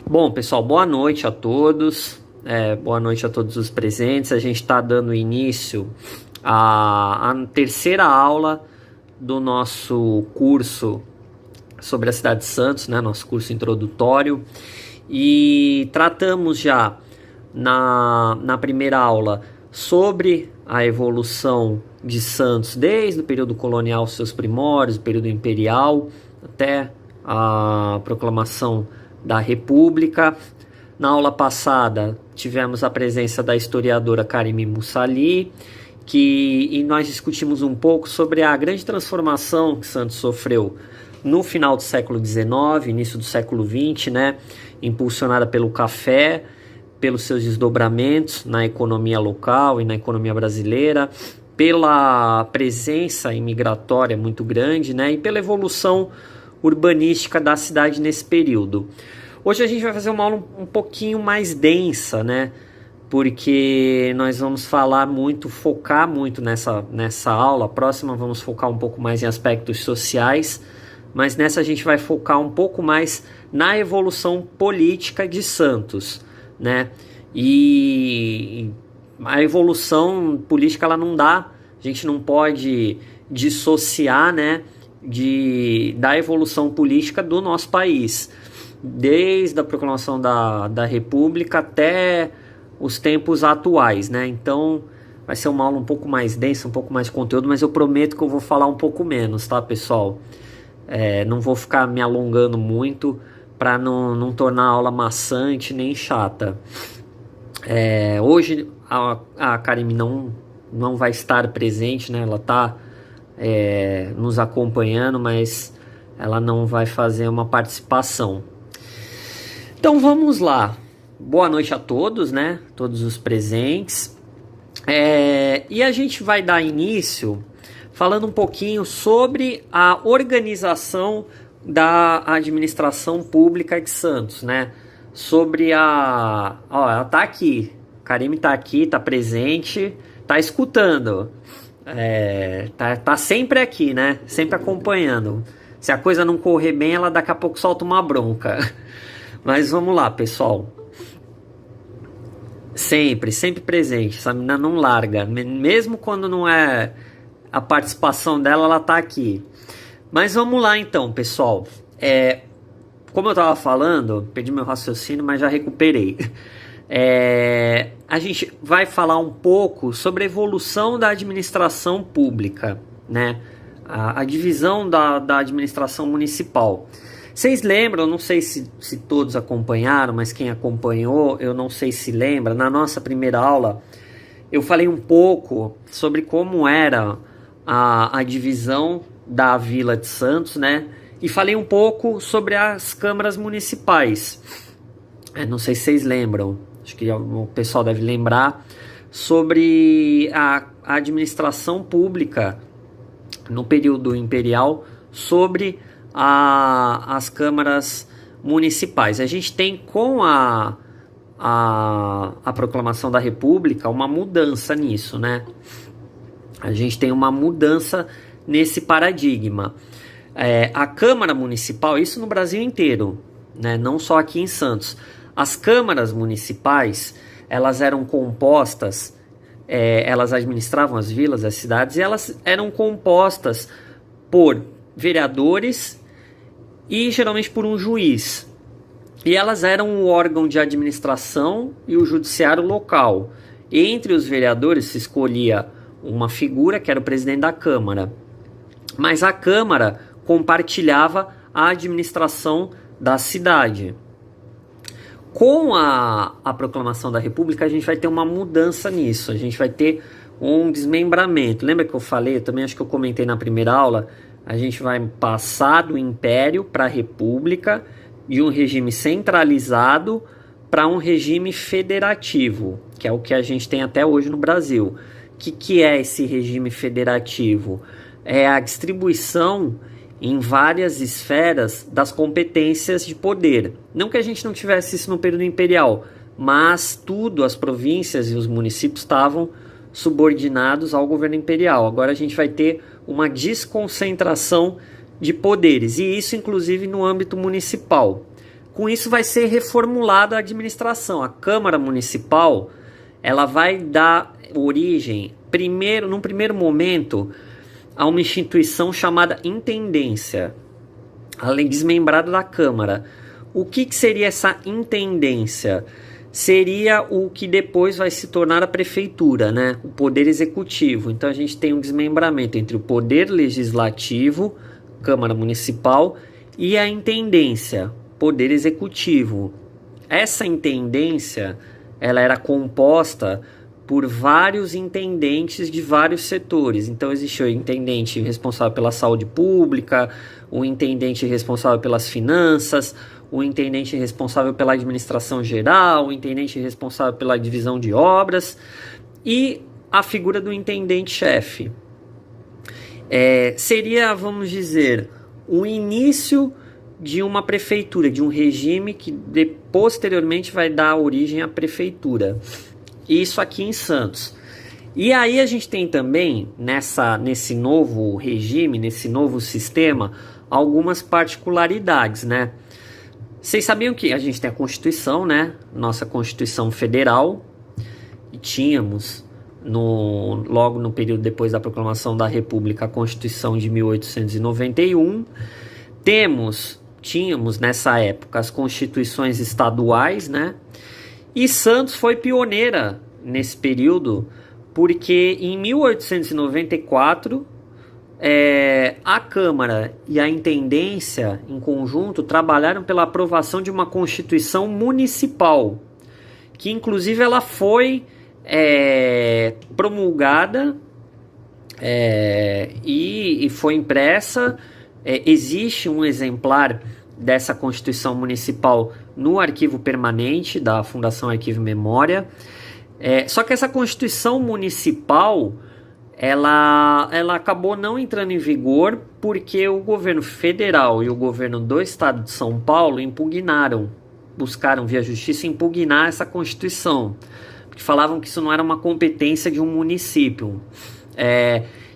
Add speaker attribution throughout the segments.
Speaker 1: Bom, pessoal, boa noite a todos. Boa noite a todos os presentes. A gente está dando início à terceira aula do nosso curso sobre a cidade de Santos, né? Nosso curso introdutório. E tratamos já na primeira aula sobre a evolução de Santos desde o período colonial, seus primórdios, o período imperial, até a proclamação da República. Na aula passada tivemos a presença da historiadora Karime Mussali, e nós discutimos um pouco sobre a grande transformação que Santos sofreu no final do século XIX, início do século XX, né? Impulsionada pelo café, pelos seus desdobramentos na economia local e na economia brasileira, pela presença imigratória muito grande, né? E pela evolução urbanística da cidade nesse período. Hoje a gente vai fazer uma aula um pouquinho mais densa, né? Porque nós vamos focar muito nessa aula. A próxima vamos focar um pouco mais em aspectos sociais, mas nessa a gente vai focar um pouco mais na evolução política de Santos, né? E a evolução política, ela não dá, a gente não pode dissociar, né, da evolução política do nosso país, desde a proclamação da República até os tempos atuais, né? Então vai ser uma aula um pouco mais densa, um pouco mais de conteúdo, mas eu prometo que eu vou falar um pouco menos, tá, pessoal? Não vou ficar me alongando muito para não tornar a aula maçante nem chata. Hoje a Karime não vai estar presente, né? Ela está nos acompanhando, mas ela não vai fazer uma participação. Então vamos lá. Boa noite a todos, né? Todos os presentes. E a gente vai dar início falando um pouquinho sobre a organização da administração pública de Santos, né? Sobre ela tá aqui. Karime tá aqui, tá presente, tá escutando. Tá sempre aqui, né? Sempre acompanhando. Se a coisa não correr bem, ela daqui a pouco solta uma bronca. Mas vamos lá, pessoal. Sempre presente. Essa menina não larga. Mesmo quando não é a participação dela, ela tá aqui. Mas vamos lá então, pessoal. Como eu tava falando, perdi meu raciocínio, mas já recuperei. A gente vai falar um pouco sobre a evolução da administração pública, né? A divisão da administração municipal. Vocês lembram, não sei se todos acompanharam, mas quem acompanhou, eu não sei se lembra, na nossa primeira aula, eu falei um pouco sobre como era a divisão da Vila de Santos, né? E falei um pouco sobre as câmaras municipais. Não sei se vocês lembram, acho que o pessoal deve lembrar, sobre a administração pública no período imperial, sobre as câmaras municipais. A gente tem, com a proclamação da República, uma mudança nisso, né? A gente tem uma mudança nesse paradigma. A Câmara Municipal, isso no Brasil inteiro, né? Não só aqui em Santos. As câmaras municipais, elas eram compostas, elas administravam as vilas, as cidades, e elas eram compostas por vereadores e geralmente por um juiz. E elas eram o órgão de administração e o judiciário local. Entre os vereadores se escolhia uma figura que era o presidente da Câmara. Mas a Câmara compartilhava a administração da cidade. Com a proclamação da República, a gente vai ter uma mudança nisso. A gente vai ter um desmembramento. Lembra que eu falei? Eu também acho que eu comentei na primeira aula. A gente vai passar do Império para a República, de um regime centralizado para um regime federativo, que é o que a gente tem até hoje no Brasil. O que é esse regime federativo? É a distribuição em várias esferas das competências de poder. Não que a gente não tivesse isso no período imperial, mas as províncias e os municípios estavam subordinados ao governo imperial. Agora a gente vai ter uma desconcentração de poderes, e isso inclusive no âmbito municipal. com isso vai ser reformulada a administração. A Câmara Municipal, ela vai dar origem, num primeiro momento, a uma instituição chamada Intendência, além desmembrada da Câmara. O que seria essa Intendência? Seria o que depois vai se tornar a Prefeitura, né? O Poder Executivo. Então a gente tem um desmembramento entre o Poder Legislativo, Câmara Municipal, e a Intendência, Poder Executivo. Essa Intendência, ela era composta por vários intendentes de vários setores. Então existiu o intendente responsável pela saúde pública, o intendente responsável pelas finanças, o intendente responsável pela administração geral, o intendente responsável pela divisão de obras e a figura do intendente-chefe. Seria, vamos dizer, o início de uma prefeitura, de um regime que posteriormente vai dar origem à prefeitura. Isso aqui em Santos. E aí a gente tem também, nesse novo regime, nesse novo sistema, algumas particularidades, né? Vocês sabiam que a gente tem a Constituição, né? Nossa Constituição Federal. E tínhamos, logo no período depois da proclamação da República, a Constituição de 1891. Tínhamos nessa época as constituições estaduais, né? E Santos foi pioneira nesse período, porque em 1894 a Câmara e a Intendência, em conjunto, trabalharam pela aprovação de uma Constituição Municipal, que inclusive ela foi promulgada e foi impressa. Existe um exemplar dessa Constituição Municipal no arquivo permanente da Fundação Arquivo e Memória. Só que essa Constituição Municipal ela acabou não entrando em vigor porque o governo federal e o governo do estado de São Paulo buscaram via justiça impugnar essa Constituição, porque falavam que isso não era uma competência de um município.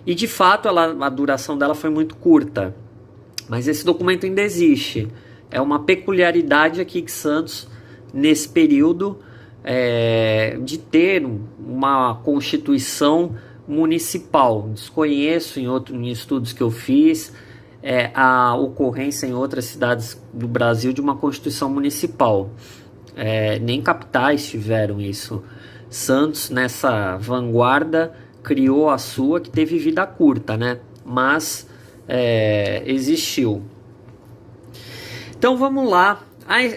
Speaker 1: E de fato a duração dela foi muito curta, mas esse documento ainda existe. É uma peculiaridade aqui de Santos, nesse período, de ter uma Constituição municipal. Desconheço em estudos que eu fiz a ocorrência em outras cidades do Brasil de uma Constituição municipal. Nem capitais tiveram isso. Santos, nessa vanguarda, criou a sua, que teve vida curta, né? Mas existiu. Então vamos lá.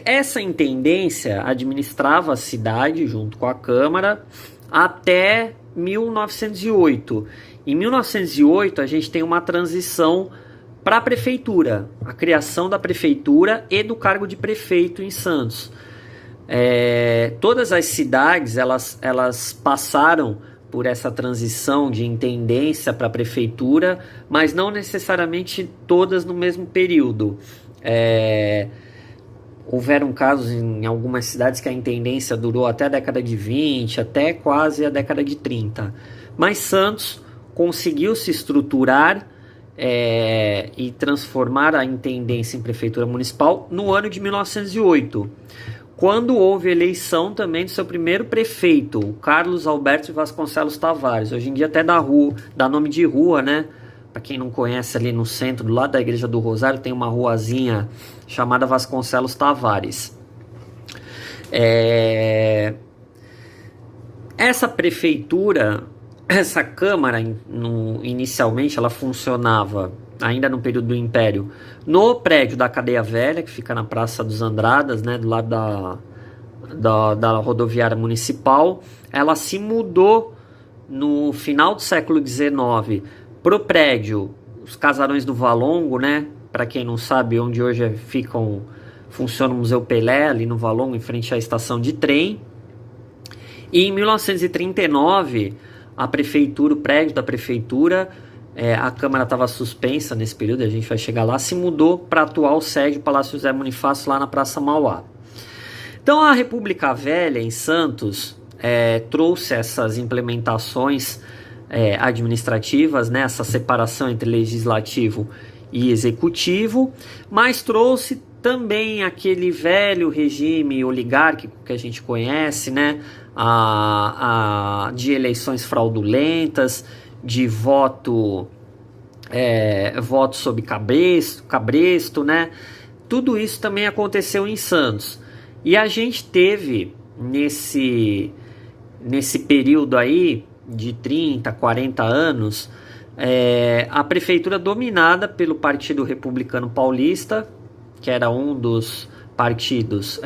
Speaker 1: Essa intendência administrava a cidade junto com a Câmara até 1908. Em 1908 a gente tem uma transição para a prefeitura, a criação da prefeitura e do cargo de prefeito em Santos. Todas as cidades elas passaram por essa transição de intendência para a prefeitura, mas não necessariamente todas no mesmo período. Houveram casos em algumas cidades que a intendência durou até a década de 20, até quase a década de 30. Mas Santos conseguiu se estruturar e transformar a intendência em prefeitura municipal no ano de 1908, quando houve eleição também do seu primeiro prefeito, o Carlos Alberto Vasconcelos Tavares. Hoje em dia até dá nome de rua, né? Para quem não conhece, ali no centro, do lado da Igreja do Rosário, tem uma ruazinha chamada Vasconcelos Tavares. Essa prefeitura, essa Câmara, inicialmente, ela funcionava, ainda no período do Império, no prédio da Cadeia Velha, que fica na Praça dos Andradas, né, do lado da rodoviária municipal. Ela se mudou no final do século XIX pro prédio, os Casarões do Valongo, né? Para quem não sabe, onde hoje funciona o Museu Pelé, ali no Valongo, em frente à estação de trem. E em 1939, o prédio da prefeitura, a Câmara estava suspensa nesse período, a gente vai chegar lá, se mudou para a atual sede, o Palácio José Bonifácio, lá na Praça Mauá. Então a República Velha, em Santos, trouxe essas implementações administrativas, né, essa separação entre legislativo e executivo, mas trouxe também aquele velho regime oligárquico que a gente conhece, né? De eleições fraudulentas, de voto sob cabresto, né? Tudo isso também aconteceu em Santos. E a gente teve nesse período aí de 30, 40 anos, a prefeitura dominada pelo Partido Republicano Paulista, que era um dos partidos,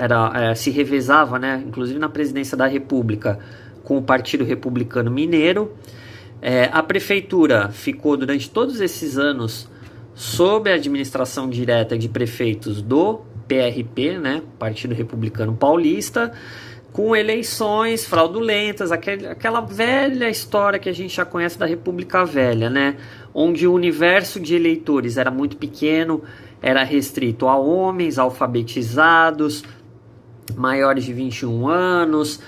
Speaker 1: se revezava, né, inclusive na presidência da República, com o Partido Republicano Mineiro. A prefeitura ficou durante todos esses anos sob a administração direta de prefeitos do PRP, né, Partido Republicano Paulista, com eleições fraudulentas, aquela velha história que a gente já conhece da República Velha, né, onde o universo de eleitores era muito pequeno, era restrito a homens alfabetizados, maiores de 21 anos,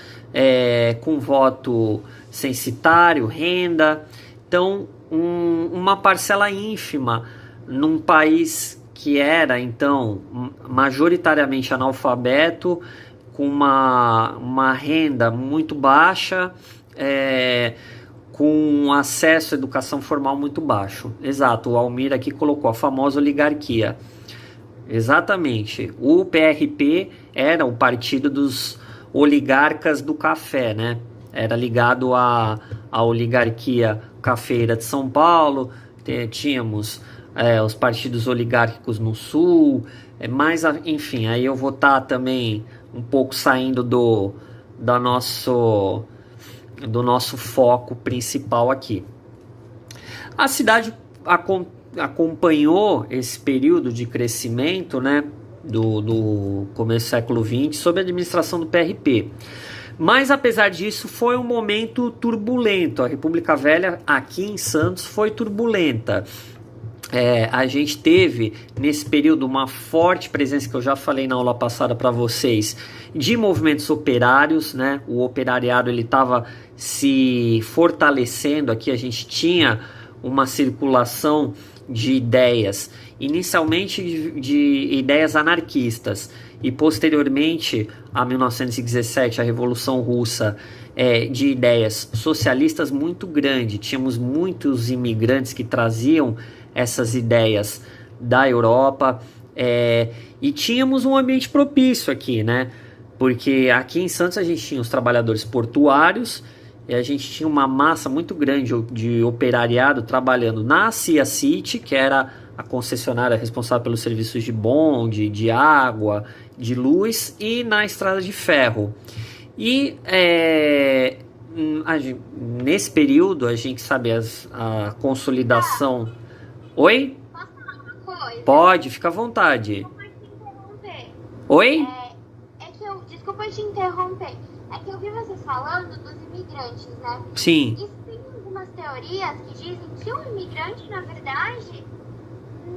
Speaker 1: com voto censitário, renda. Então, uma parcela ínfima num país que era, então, majoritariamente analfabeto, com uma renda muito baixa, com acesso à educação formal muito baixo. Exato, o Almir aqui colocou a famosa oligarquia. Exatamente, o PRP era o partido dos oligarcas do café, né? Era ligado à oligarquia cafeira de São Paulo. Tínhamos os partidos oligárquicos no Sul, mas enfim, aí eu vou estar também um pouco saindo do nosso foco principal aqui. A cidade acompanhou esse período de crescimento, né, do começo do século XX, sob a administração do PRP. Mas, apesar disso, foi um momento turbulento. A República Velha, aqui em Santos, foi turbulenta. A gente teve, nesse período, uma forte presença, que eu já falei na aula passada para vocês, de movimentos operários, né? O operariado estava se fortalecendo aqui. A gente tinha uma circulação de ideias, inicialmente de ideias anarquistas, e posteriormente a 1917, a Revolução Russa, de ideias socialistas muito grande. Tínhamos muitos imigrantes que traziam essas ideias da Europa, e tínhamos um ambiente propício aqui, né? Porque aqui em Santos a gente tinha os trabalhadores portuários, e a gente tinha uma massa muito grande de operariado trabalhando na CIA City, que era a concessionária responsável pelos serviços de bonde, de água, de luz, e na estrada de ferro. E nesse período a gente sabe a consolidação. Oi?
Speaker 2: Posso falar uma coisa?
Speaker 1: Pode, fica à vontade.
Speaker 2: Desculpa te interromper.
Speaker 1: Oi?
Speaker 2: Desculpa te interromper. É que eu vi você falando dos imigrantes, né?
Speaker 1: Sim.
Speaker 2: E tem algumas teorias que dizem que o imigrante, na verdade,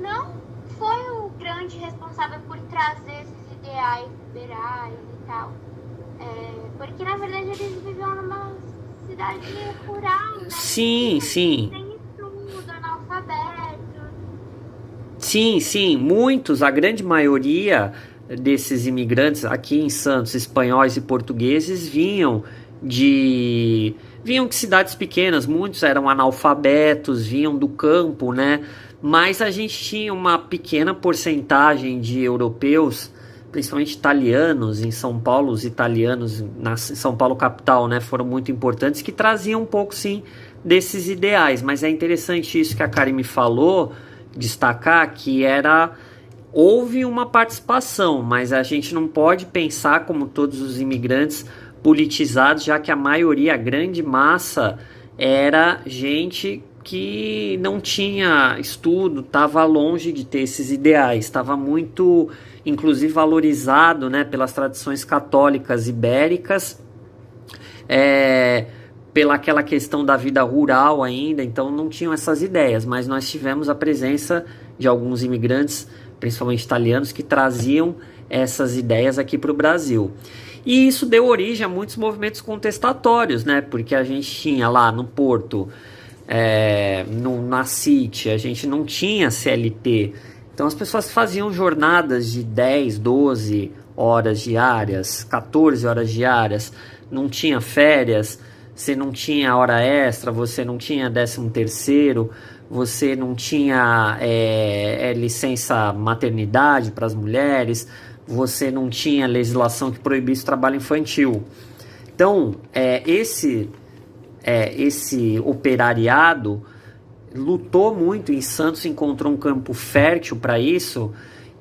Speaker 2: não foi o grande responsável por trazer esses ideais liberais e tal. Porque, na verdade, eles viviam numa cidade rural, né?
Speaker 1: Sim, sim.
Speaker 2: Sem estudo, analfabeto.
Speaker 1: Sim, muitos, a grande maioria desses imigrantes aqui em Santos, espanhóis e portugueses, vinham de cidades pequenas. Muitos eram analfabetos, vinham do campo, né? Mas a gente tinha uma pequena porcentagem de europeus, principalmente italianos. Em São Paulo, os italianos em São Paulo capital, né, foram muito importantes, que traziam um pouco, sim, desses ideais. Mas é interessante isso que a Karen me falou, destacar que houve uma participação, mas a gente não pode pensar como todos os imigrantes politizados, já que a maioria, a grande massa, era gente que não tinha estudo, estava longe de ter esses ideais, estava muito, inclusive, valorizado, né, pelas tradições católicas ibéricas, pela aquela questão da vida rural ainda. Então não tinham essas ideias, mas nós tivemos a presença de alguns imigrantes, principalmente italianos, que traziam essas ideias aqui para o Brasil. E isso deu origem a muitos movimentos contestatórios, né? Porque a gente tinha lá no Porto, na City, a gente não tinha CLT, Então as pessoas faziam jornadas de 10, 12 horas diárias, 14 horas diárias, não tinha férias, você não tinha hora extra, você não tinha 13º, você não tinha licença maternidade para as mulheres, você não tinha legislação que proibisse o trabalho infantil. Então, esse operariado lutou muito em Santos, encontrou um campo fértil para isso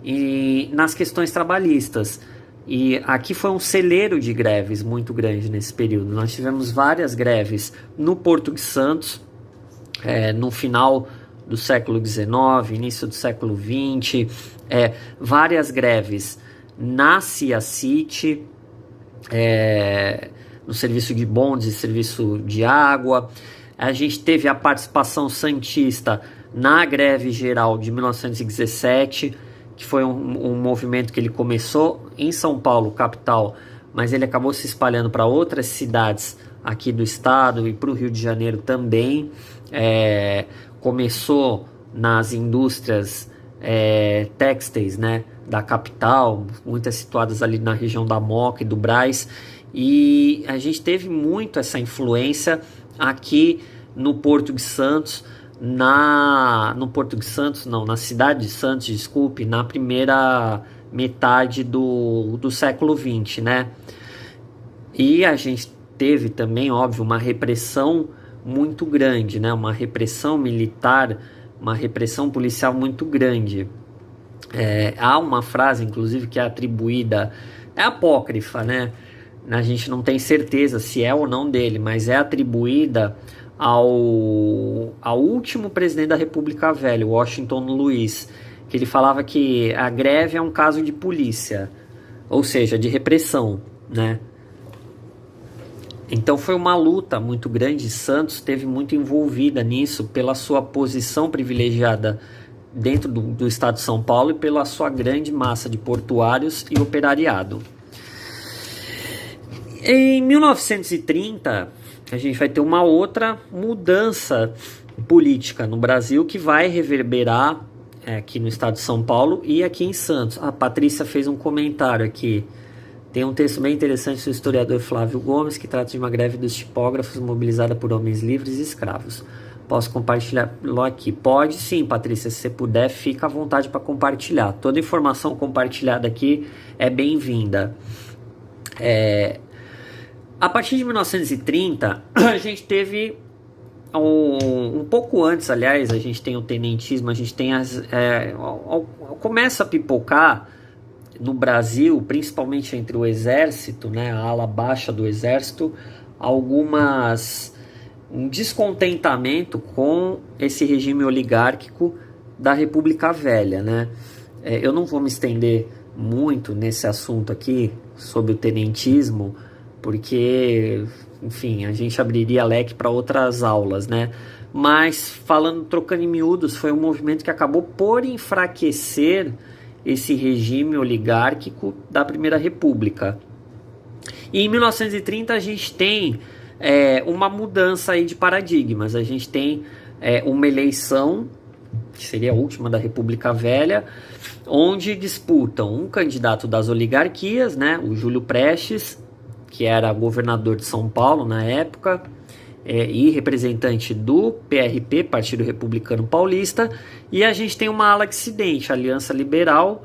Speaker 1: e nas questões trabalhistas. E aqui foi um celeiro de greves muito grande nesse período. Nós tivemos várias greves no Porto de Santos, no final do século XIX, início do século XX, várias greves na CIA City, no serviço de bondes e serviço de água. A gente teve a participação santista na greve geral de 1917, que foi um movimento que ele começou em São Paulo, capital, mas ele acabou se espalhando para outras cidades aqui do estado e para o Rio de Janeiro também. Começou nas indústrias têxteis, né, da capital, muitas situadas ali na região da Moca e do Brás, e a gente teve muito essa influência aqui no Porto de Santos, na cidade de Santos, desculpe, na primeira metade do século XX, né? E a gente teve também, óbvio, uma repressão muito grande, né? Uma repressão militar, uma repressão policial muito grande. Há uma frase, inclusive, que é atribuída, é apócrifa, né? A gente não tem certeza se é ou não dele, mas é atribuída ao último presidente da República Velha, Washington Luiz, que ele falava que a greve é um caso de polícia, ou seja, de repressão, né? Então foi uma luta muito grande. Santos esteve muito envolvida nisso pela sua posição privilegiada dentro do estado de São Paulo e pela sua grande massa de portuários e operariado. Em 1930, a gente vai ter uma outra mudança política no Brasil que vai reverberar aqui no estado de São Paulo e aqui em Santos. A Patrícia fez um comentário aqui. Tem um texto bem interessante do historiador Flávio Gomes que trata de uma greve dos tipógrafos mobilizada por homens livres e escravos. Posso compartilhar aqui? Pode sim, Patrícia, se você puder, fica à vontade para compartilhar. Toda informação compartilhada aqui é bem-vinda. A partir de 1930, a gente teve, um pouco antes, aliás, a gente tem o tenentismo, a gente tem começa a pipocar no Brasil, principalmente entre o exército, né, a ala baixa do exército, um descontentamento com esse regime oligárquico da República Velha, né? Eu não vou me estender muito nesse assunto aqui sobre o tenentismo, porque, enfim, a gente abriria leque para outras aulas, né? Mas, trocando em miúdos, foi um movimento que acabou por enfraquecer esse regime oligárquico da Primeira República. E em 1930 a gente tem uma mudança aí de paradigmas. A gente tem uma eleição, que seria a última da República Velha, onde disputam um candidato das oligarquias, né, o Júlio Prestes, que era governador de São Paulo na época, e representante do PRP, Partido Republicano Paulista, e a gente tem uma ala dissidente, a Aliança Liberal,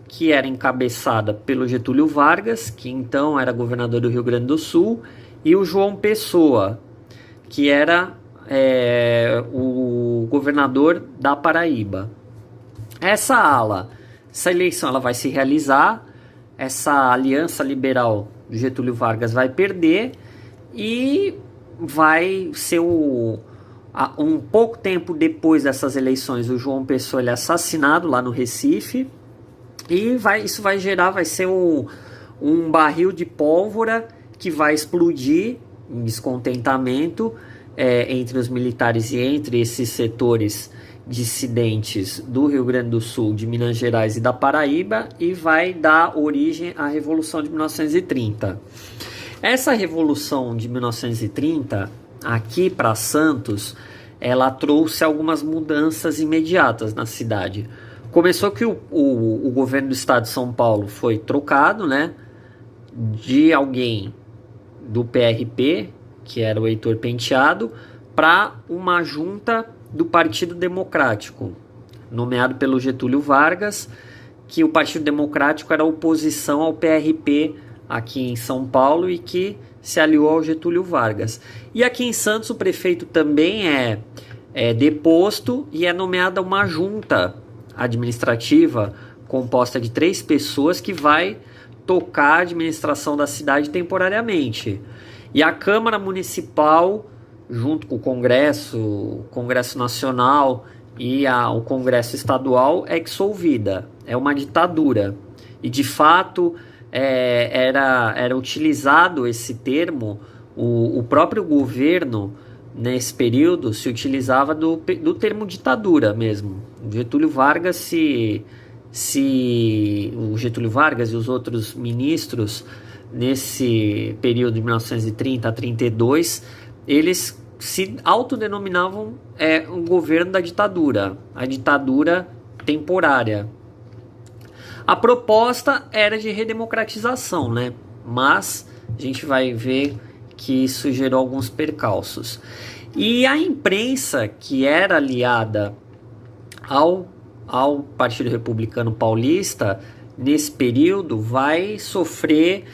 Speaker 1: que era encabeçada pelo Getúlio Vargas, que então era governador do Rio Grande do Sul, e o João Pessoa, que era o governador da Paraíba. Essa eleição ela vai se realizar, essa Aliança Liberal do Getúlio Vargas vai perder e vai ser um pouco tempo depois dessas eleições, o João Pessoa ele é assassinado lá no Recife, e isso vai ser um barril de pólvora que vai explodir em descontentamento entre os militares e entre esses setores dissidentes do Rio Grande do Sul, de Minas Gerais e da Paraíba, e vai dar origem à Revolução de 1930. Essa Revolução de 1930, aqui para Santos, ela trouxe algumas mudanças imediatas na cidade. Começou que o governo do estado de São Paulo foi trocado, né, de alguém do PRP, que era o Heitor Penteado, para uma junta do Partido Democrático, nomeado pelo Getúlio Vargas, que o Partido Democrático era oposição ao PRP aqui em São Paulo e que se aliou ao Getúlio Vargas. E aqui em Santos o prefeito também é deposto e é nomeada uma junta administrativa composta de 3 pessoas que vai tocar a administração da cidade temporariamente. E a Câmara Municipal, junto com o Congresso Nacional e o Congresso Estadual, é dissolvida. É uma ditadura. E de fato era utilizado esse termo, o próprio governo nesse período se utilizava do termo ditadura mesmo. O Getúlio Vargas o Getúlio Vargas e os outros ministros nesse período de 1930 a 32, eles se autodenominavam o governo da ditadura, a ditadura temporária. A proposta era de redemocratização, né? Mas a gente vai ver que isso gerou alguns percalços. E a imprensa, que era aliada ao Partido Republicano Paulista, nesse período, vai sofrer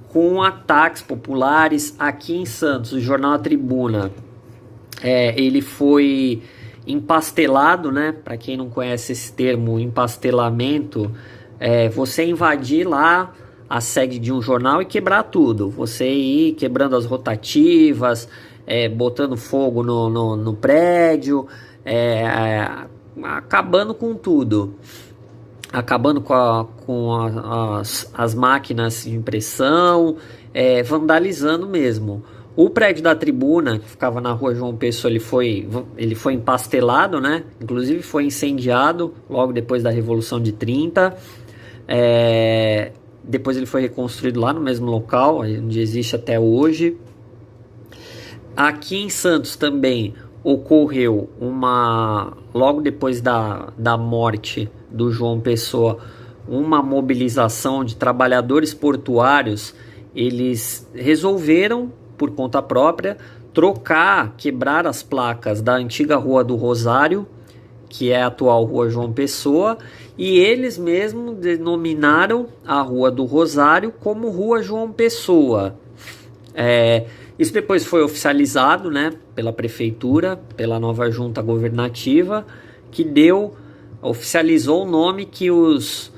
Speaker 1: com ataques populares aqui em Santos. O jornal A Tribuna, ele foi empastelado, né? Para quem não conhece esse termo, empastelamento, você invadir lá a sede de um jornal e quebrar tudo. Você ir quebrando as rotativas, botando fogo no prédio, acabando com tudo. Acabando com as máquinas de impressão, vandalizando mesmo. O prédio da Tribuna, que ficava na rua João Pessoa, ele foi empastelado, né? Inclusive foi incendiado logo depois da Revolução de 30. Depois ele foi reconstruído lá no mesmo local, onde existe até hoje. Aqui em Santos também ocorreu logo depois da morte do João Pessoa, uma mobilização de trabalhadores portuários. Eles resolveram, por conta própria, quebrar as placas da antiga Rua do Rosário, que é a atual Rua João Pessoa, e eles mesmos denominaram a Rua do Rosário como Rua João Pessoa. Isso depois foi oficializado, né, pela prefeitura, pela nova junta governativa, que oficializou o nome que os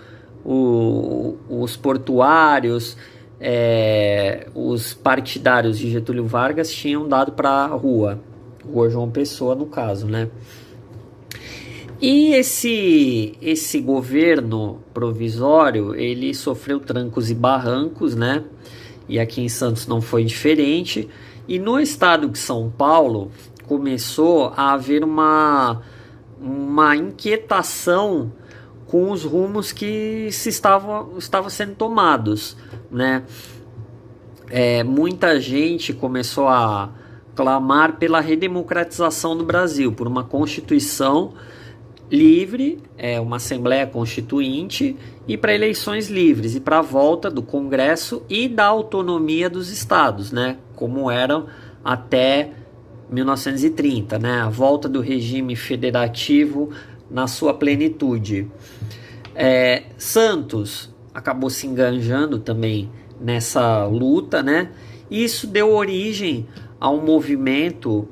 Speaker 1: portuários, os partidários de Getúlio Vargas tinham dado para a Rua João Pessoa, no caso, né? E esse governo provisório, ele sofreu trancos e barrancos, né? E aqui em Santos não foi diferente. E no estado de São Paulo começou a haver uma inquietação com os rumos que estavam sendo tomados, né? Muita gente começou a clamar pela redemocratização do Brasil, por uma Constituição livre, uma Assembleia Constituinte, e para eleições livres, e para a volta do Congresso e da autonomia dos estados, né? Como eram até 1930, né? A volta do regime federativo na sua plenitude. Santos acabou se enganjando também nessa luta, né? E isso deu origem a um movimento,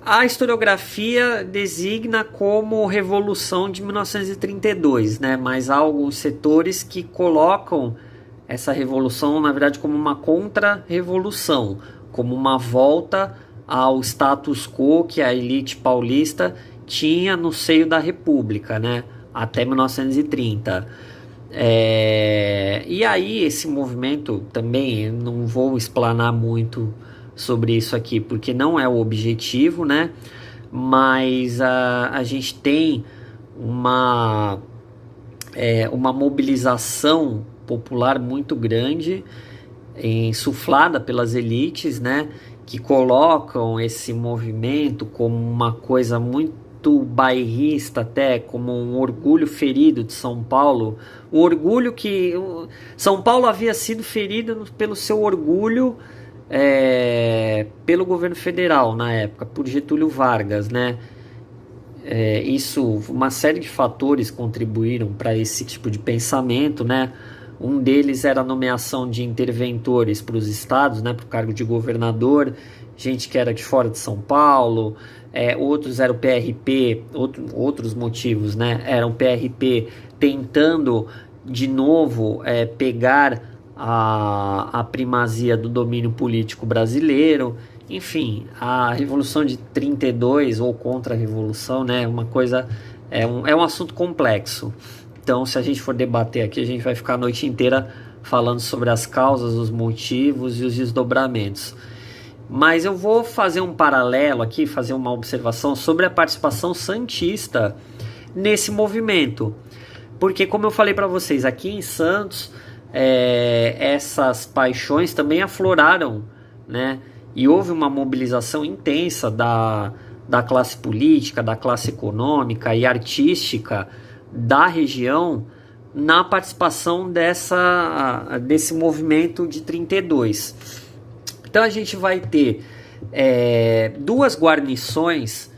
Speaker 1: a historiografia designa como Revolução de 1932, né? Mas há alguns setores que colocam essa revolução, na verdade, como uma contra-revolução, como uma volta ao status quo que a elite paulista tinha no seio da República, né? Até 1930. E aí esse movimento também, eu não vou explanar muito sobre isso aqui, porque não é o objetivo, né? Mas a gente tem uma mobilização popular muito grande, insuflada pelas elites, né? que colocam esse movimento como uma coisa muito bairrista, até como um orgulho ferido de São Paulo. O orgulho que São Paulo havia sido ferido pelo seu orgulho pelo governo federal na época, por Getúlio Vargas, né? Uma série de fatores contribuíram para esse tipo de pensamento, né? Um deles era a nomeação de interventores para os estados, né, para o cargo de governador, gente que era de fora de São Paulo. Outros eram o PRP, outros motivos, né, eram o PRP tentando de novo pegar a primazia do domínio político brasileiro. Enfim, a Revolução de 32 ou contra-revolução, né, é um assunto complexo. Então, se a gente for debater aqui, a gente vai ficar a noite inteira falando sobre as causas, os motivos e os desdobramentos. Mas eu vou fazer um paralelo aqui, fazer uma observação sobre a participação santista nesse movimento. Porque, como eu falei para vocês, aqui em Santos, essas paixões também afloraram, né? E houve uma mobilização intensa da classe política, da classe econômica e artística da região na participação desse movimento de 32. Então a gente vai ter duas guarnições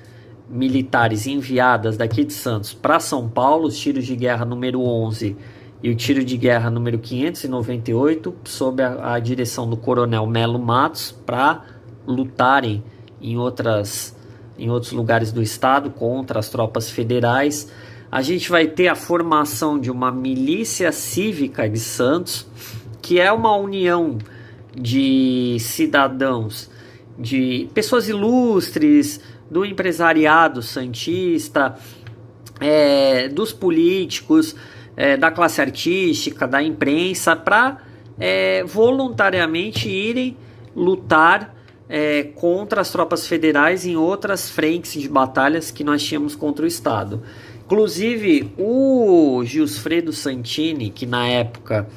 Speaker 1: militares enviadas daqui de Santos para São Paulo, os tiros de guerra número 11 e o tiro de guerra número 598, sob a direção do coronel Melo Matos, para lutarem em outros lugares do estado contra as tropas federais. A gente vai ter a formação de uma milícia cívica de Santos, que é uma união de cidadãos, de pessoas ilustres, do empresariado santista, dos políticos, da classe artística, da imprensa, para voluntariamente irem lutar contra as tropas federais em outras frentes de batalhas que nós tínhamos contra o Estado. Inclusive, o Gilsfredo Santini, que na época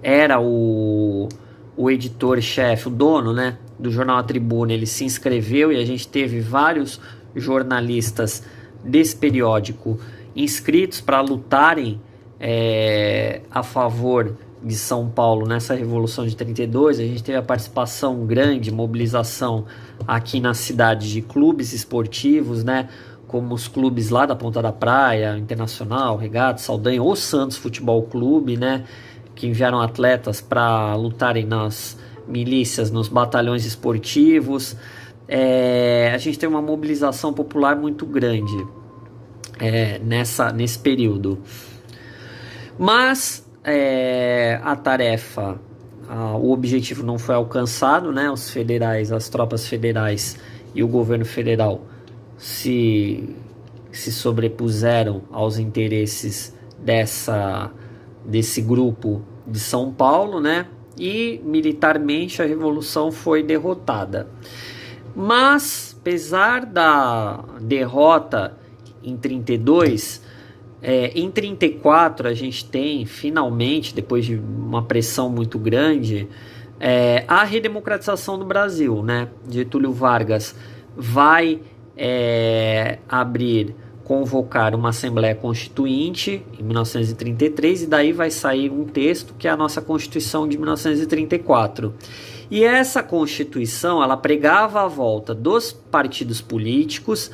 Speaker 1: era o editor-chefe, o dono, né, do jornal A Tribuna, ele se inscreveu e a gente teve vários jornalistas desse periódico inscritos para lutarem a favor de São Paulo nessa Revolução de 32. A gente teve a participação grande, mobilização aqui na cidade de clubes esportivos, né, como os clubes lá da Ponta da Praia, Internacional, Regatas, Saldanha, ou Santos Futebol Clube, né, que enviaram atletas para lutarem nas milícias, nos batalhões esportivos. A gente tem uma mobilização popular muito grande nesse período. Mas a tarefa, o objetivo não foi alcançado, né? Os federais, as tropas federais e o governo federal se sobrepuseram aos interesses desse grupo de São Paulo, né? E militarmente a revolução foi derrotada. Mas, apesar da derrota em 32, em 34 a gente tem finalmente, depois de uma pressão muito grande, a redemocratização do Brasil, né? Getúlio Vargas vai convocar uma Assembleia Constituinte em 1933, e daí vai sair um texto que é a nossa Constituição de 1934. E essa Constituição, ela pregava a volta dos partidos políticos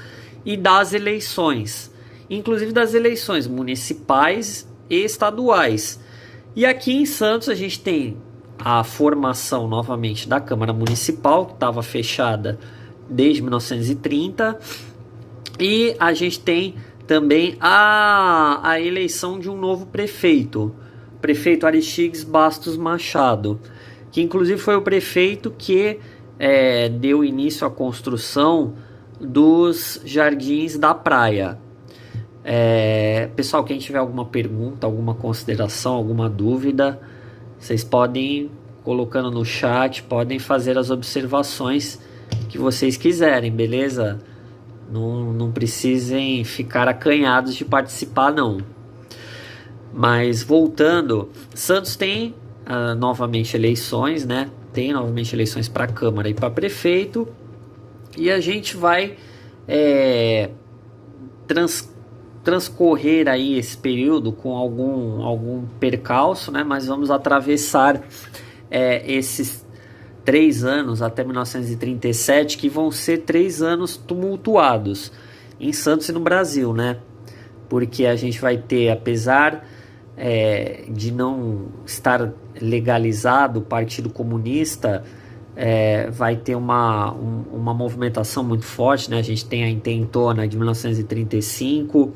Speaker 1: e das eleições, inclusive das eleições municipais e estaduais. E aqui em Santos a gente tem a formação novamente da Câmara Municipal, que estava fechada desde 1930, e a gente tem também a eleição de um novo prefeito, prefeito Aristides Bastos Machado, que inclusive foi o prefeito que deu início à construção dos Jardins da Praia. Pessoal, quem tiver alguma pergunta, alguma consideração, alguma dúvida, vocês podem, colocando no chat, podem fazer as observações que vocês quiserem, beleza? Não precisem ficar acanhados de participar, não. Mas voltando, Santos tem novamente eleições, né? tem novamente eleições para Câmara e para prefeito, e a gente vai transcorrer aí esse período com algum percalço, né? Mas vamos atravessar esses 3 anos até 1937, que vão ser 3 anos tumultuados em Santos e no Brasil, né? Porque a gente vai ter, apesar de não estar legalizado o Partido Comunista, vai ter uma movimentação muito forte, né? A gente tem a intentona de 1935,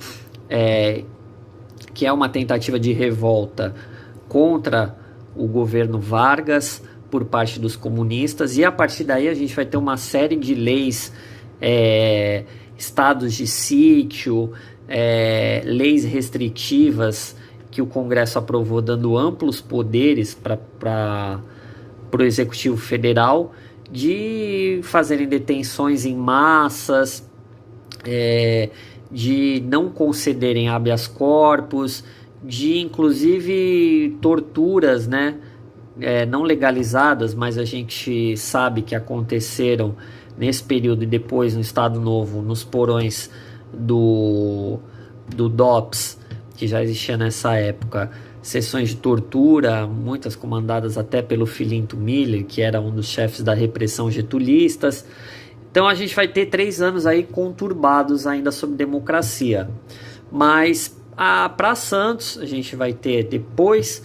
Speaker 1: que é uma tentativa de revolta contra o governo Vargas por parte dos comunistas, e a partir daí a gente vai ter uma série de leis, estados de sítio, leis restritivas que o Congresso aprovou, dando amplos poderes para o Executivo Federal de fazerem detenções em massas, de não concederem habeas corpus, de inclusive torturas, né? Não legalizadas, mas a gente sabe que aconteceram nesse período e depois no Estado Novo, nos porões do DOPS, que já existia nessa época, sessões de tortura, muitas comandadas até pelo Filinto Miller, que era um dos chefes da repressão getulistas. Então a gente vai ter 3 anos aí conturbados ainda sobre democracia. Mas para Santos, a gente vai ter, depois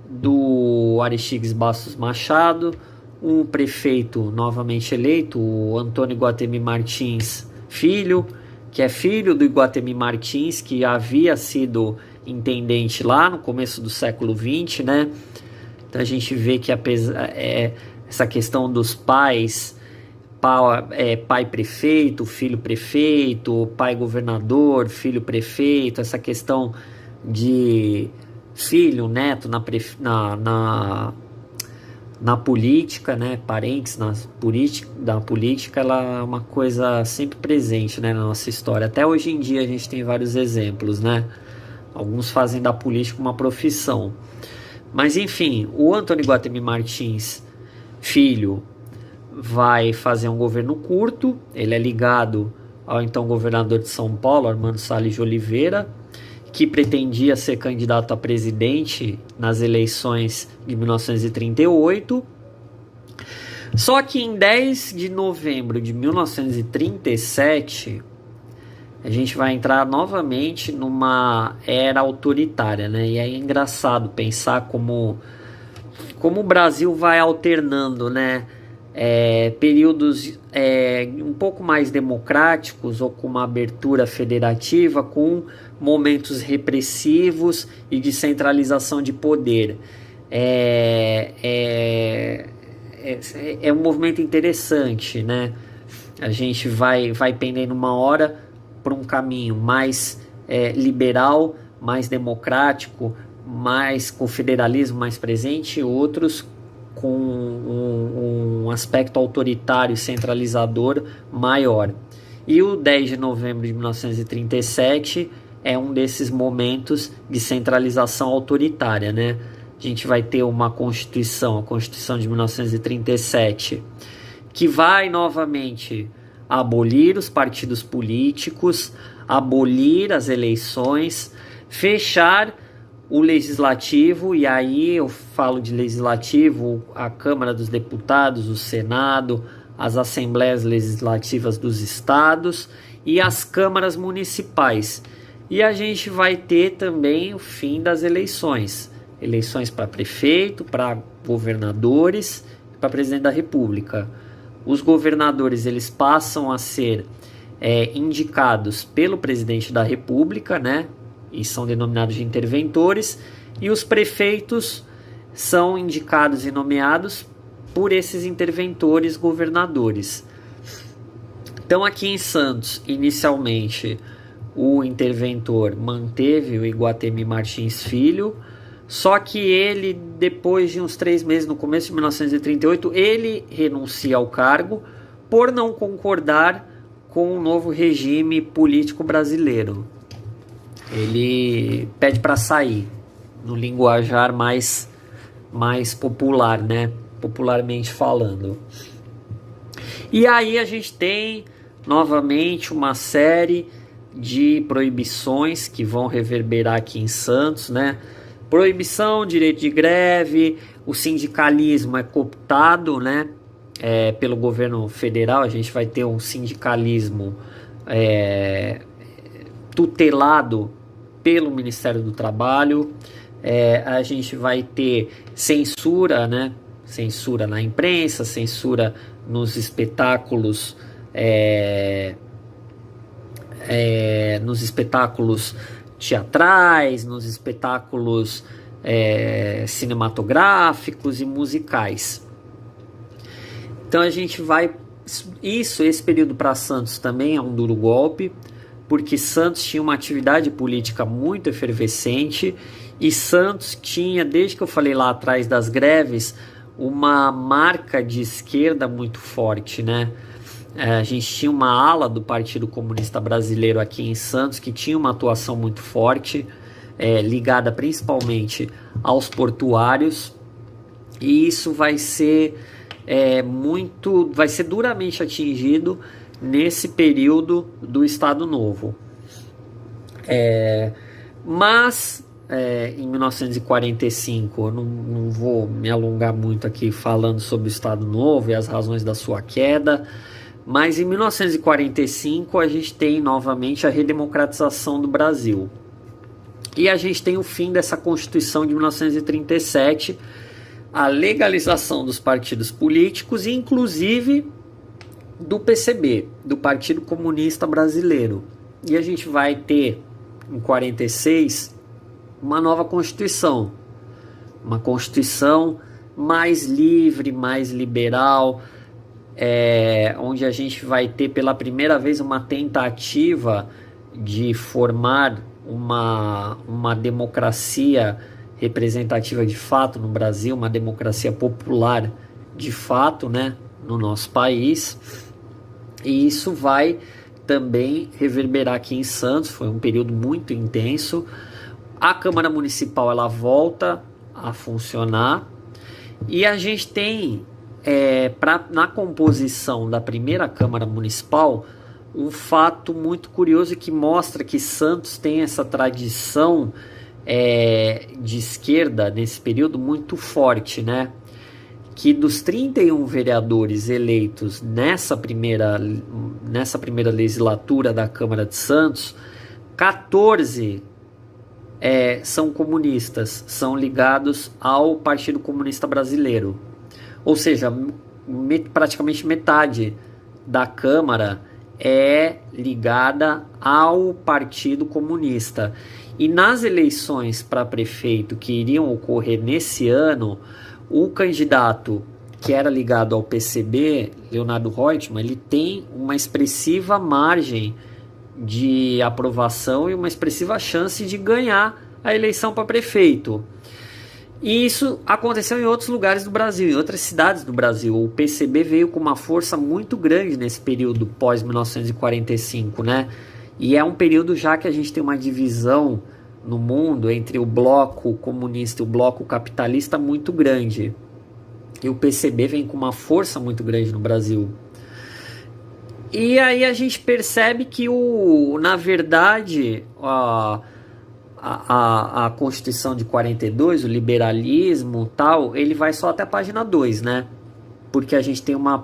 Speaker 1: do Aristides Bastos Machado, um prefeito novamente eleito, o Antônio Iguatemi Martins Filho, que é filho do Iguatemi Martins, que havia sido intendente lá no começo do século XX, né? Então a gente vê que essa questão dos pais, pai prefeito, filho prefeito, pai governador, filho prefeito, essa questão de filho, neto na política, né? Parentes da política, ela é uma coisa sempre presente, né, na nossa história. Até hoje em dia a gente tem vários exemplos, né? Alguns fazem da política uma profissão. Mas enfim, o Antônio Iguatemi Martins Filho vai fazer um governo curto. Ele é ligado ao então governador de São Paulo, Armando Salles de Oliveira, que pretendia ser candidato a presidente nas eleições de 1938. Só que em 10 de novembro de 1937, a gente vai entrar novamente numa era autoritária, né? E é engraçado pensar como o Brasil vai alternando, né? Períodos um pouco mais democráticos ou com uma abertura federativa, com momentos repressivos e de centralização de poder. É um movimento interessante, né? A gente vai pendendo uma hora para um caminho mais liberal, mais democrático, mais com federalismo mais presente, e outros com um aspecto autoritário e centralizador maior. E o 10 de novembro de 1937 é um desses momentos de centralização autoritária, né? A gente vai ter uma Constituição, a Constituição de 1937, que vai novamente abolir os partidos políticos, abolir as eleições, fechar o legislativo, e aí eu falo de legislativo, a Câmara dos Deputados, o Senado, as assembleias legislativas dos estados e as câmaras municipais. E a gente vai ter também o fim das eleições para prefeito, para governadores, para presidente da República. Os governadores, eles passam a ser indicados pelo presidente da República, né? E são denominados de interventores, e os prefeitos são indicados e nomeados por esses interventores governadores. Então aqui em Santos, inicialmente, o interventor manteve o Iguatemi Martins Filho, só que ele, depois de uns 3 meses, no começo de 1938, ele renuncia ao cargo por não concordar com o novo regime político brasileiro. Ele pede para sair, no linguajar mais popular, né? popularmente falando. E aí a gente tem novamente uma série de proibições que vão reverberar aqui em Santos, né? Proibição, direito de greve, o sindicalismo é cooptado, né? Pelo governo federal. A gente vai ter um sindicalismo tutelado pelo Ministério do Trabalho. A gente vai ter censura, né? Censura na imprensa, censura nos espetáculos, nos espetáculos teatrais, nos espetáculos cinematográficos e musicais. Então a gente vai... Esse período para Santos também é um duro golpe, porque Santos tinha uma atividade política muito efervescente e Santos tinha, desde que eu falei lá atrás das greves, uma marca de esquerda muito forte, né? A gente tinha uma ala do Partido Comunista Brasileiro aqui em Santos que tinha uma atuação muito forte, ligada principalmente aos portuários, e isso vai ser duramente atingido nesse período do Estado Novo. Mas em 1945, eu não vou me alongar muito aqui falando sobre o Estado Novo e as razões da sua queda, mas em 1945 a gente tem novamente a redemocratização do Brasil. E a gente tem o fim dessa Constituição de 1937, a legalização dos partidos políticos, inclusive do PCB, do Partido Comunista Brasileiro. E a gente vai ter, em 46, uma nova Constituição. Uma Constituição mais livre, mais liberal, onde a gente vai ter pela primeira vez uma tentativa de formar uma democracia representativa de fato no Brasil, uma democracia popular de fato, né, no nosso país. E isso vai também reverberar aqui em Santos. Foi um período muito intenso. A Câmara Municipal ela volta a funcionar e a gente tem na composição da primeira Câmara Municipal um fato muito curioso que mostra que Santos tem essa tradição de esquerda nesse período muito forte, né? Que dos 31 vereadores eleitos nessa primeira legislatura da Câmara de Santos, 14 são comunistas, são ligados ao Partido Comunista Brasileiro. Ou seja, praticamente metade da Câmara é ligada ao Partido Comunista. E nas eleições para prefeito que iriam ocorrer nesse ano, o candidato que era ligado ao PCB, Leonardo Reutemann, ele tem uma expressiva margem de aprovação e uma expressiva chance de ganhar a eleição para prefeito. E isso aconteceu em outros lugares do Brasil, em outras cidades do Brasil. O PCB veio com uma força muito grande nesse período pós-1945, né? E é um período já que a gente tem uma divisão no mundo entre o bloco comunista e o bloco capitalista muito grande. E o PCB vem com uma força muito grande no Brasil. E aí a gente percebe que, na verdade, a Constituição de 42, o liberalismo tal, ele vai só até a página 2, né? Porque a gente tem uma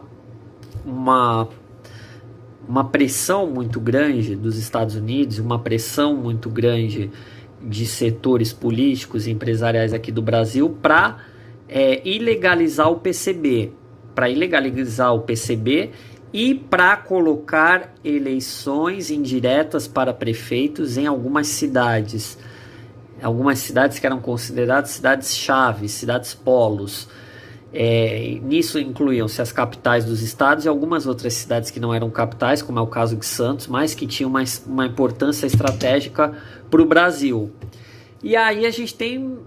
Speaker 1: pressão muito grande dos Estados Unidos, uma pressão muito grande de setores políticos e empresariais aqui do Brasil para ilegalizar o PCB. Para ilegalizar o PCB e para colocar eleições indiretas para prefeitos em algumas cidades. Algumas cidades que eram consideradas cidades-chave, cidades-polos. Nisso incluíam-se as capitais dos estados e algumas outras cidades que não eram capitais, como é o caso de Santos, mas que tinham uma importância estratégica para o Brasil. E aí a gente tem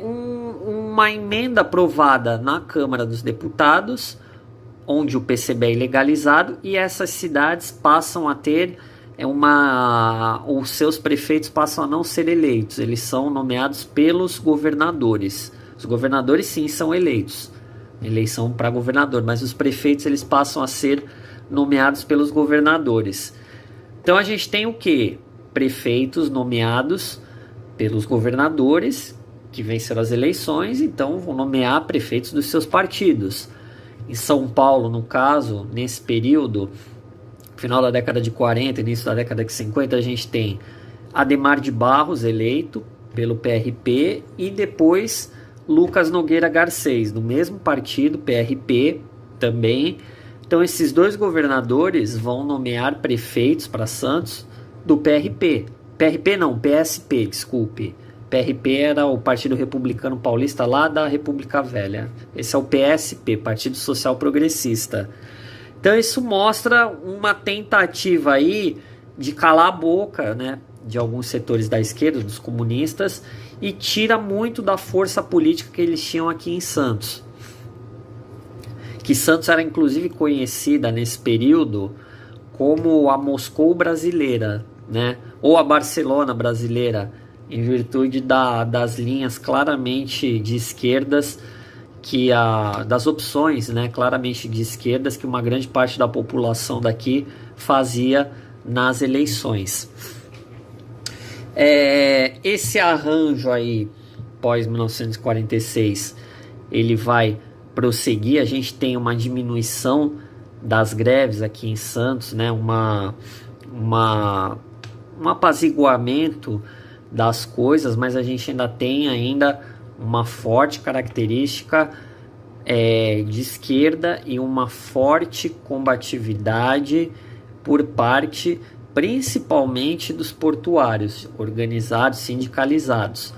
Speaker 1: uma emenda aprovada na Câmara dos Deputados, onde o PCB é ilegalizado, e essas cidades passam a ter os seus prefeitos passam a não ser eleitos, eles são nomeados pelos governadores. Os governadores sim são eleitos, eleição para governador, mas os prefeitos eles passam a ser nomeados pelos governadores. Então a gente tem o que? Prefeitos nomeados pelos governadores que venceram as eleições, então vão nomear prefeitos dos seus partidos. Em São Paulo, no caso, nesse período, final da década de 40, início da década de 50, a gente tem Adhemar de Barros eleito pelo PRP e depois Lucas Nogueira Garcês, do mesmo partido, PRP também. Então esses dois governadores vão nomear prefeitos para Santos do PRP. PRP não, PSP, desculpe. PRP era o Partido Republicano Paulista lá da República Velha. Esse é o PSP, Partido Social Progressista. Então isso mostra uma tentativa aí de calar a boca, né, de alguns setores da esquerda, dos comunistas, e tira muito da força política que eles tinham aqui em Santos. Que Santos era inclusive conhecida nesse período como a Moscou brasileira, né, ou a Barcelona brasileira, em virtude das linhas claramente de esquerdas, das opções, né, claramente de esquerdas que uma grande parte da população daqui fazia nas eleições. Esse arranjo aí, pós 1946, ele vai prosseguir. A gente tem uma diminuição das greves aqui em Santos, né, um apaziguamento das coisas, mas a gente ainda tem uma forte característica de esquerda e uma forte combatividade por parte principalmente dos portuários, organizados, sindicalizados.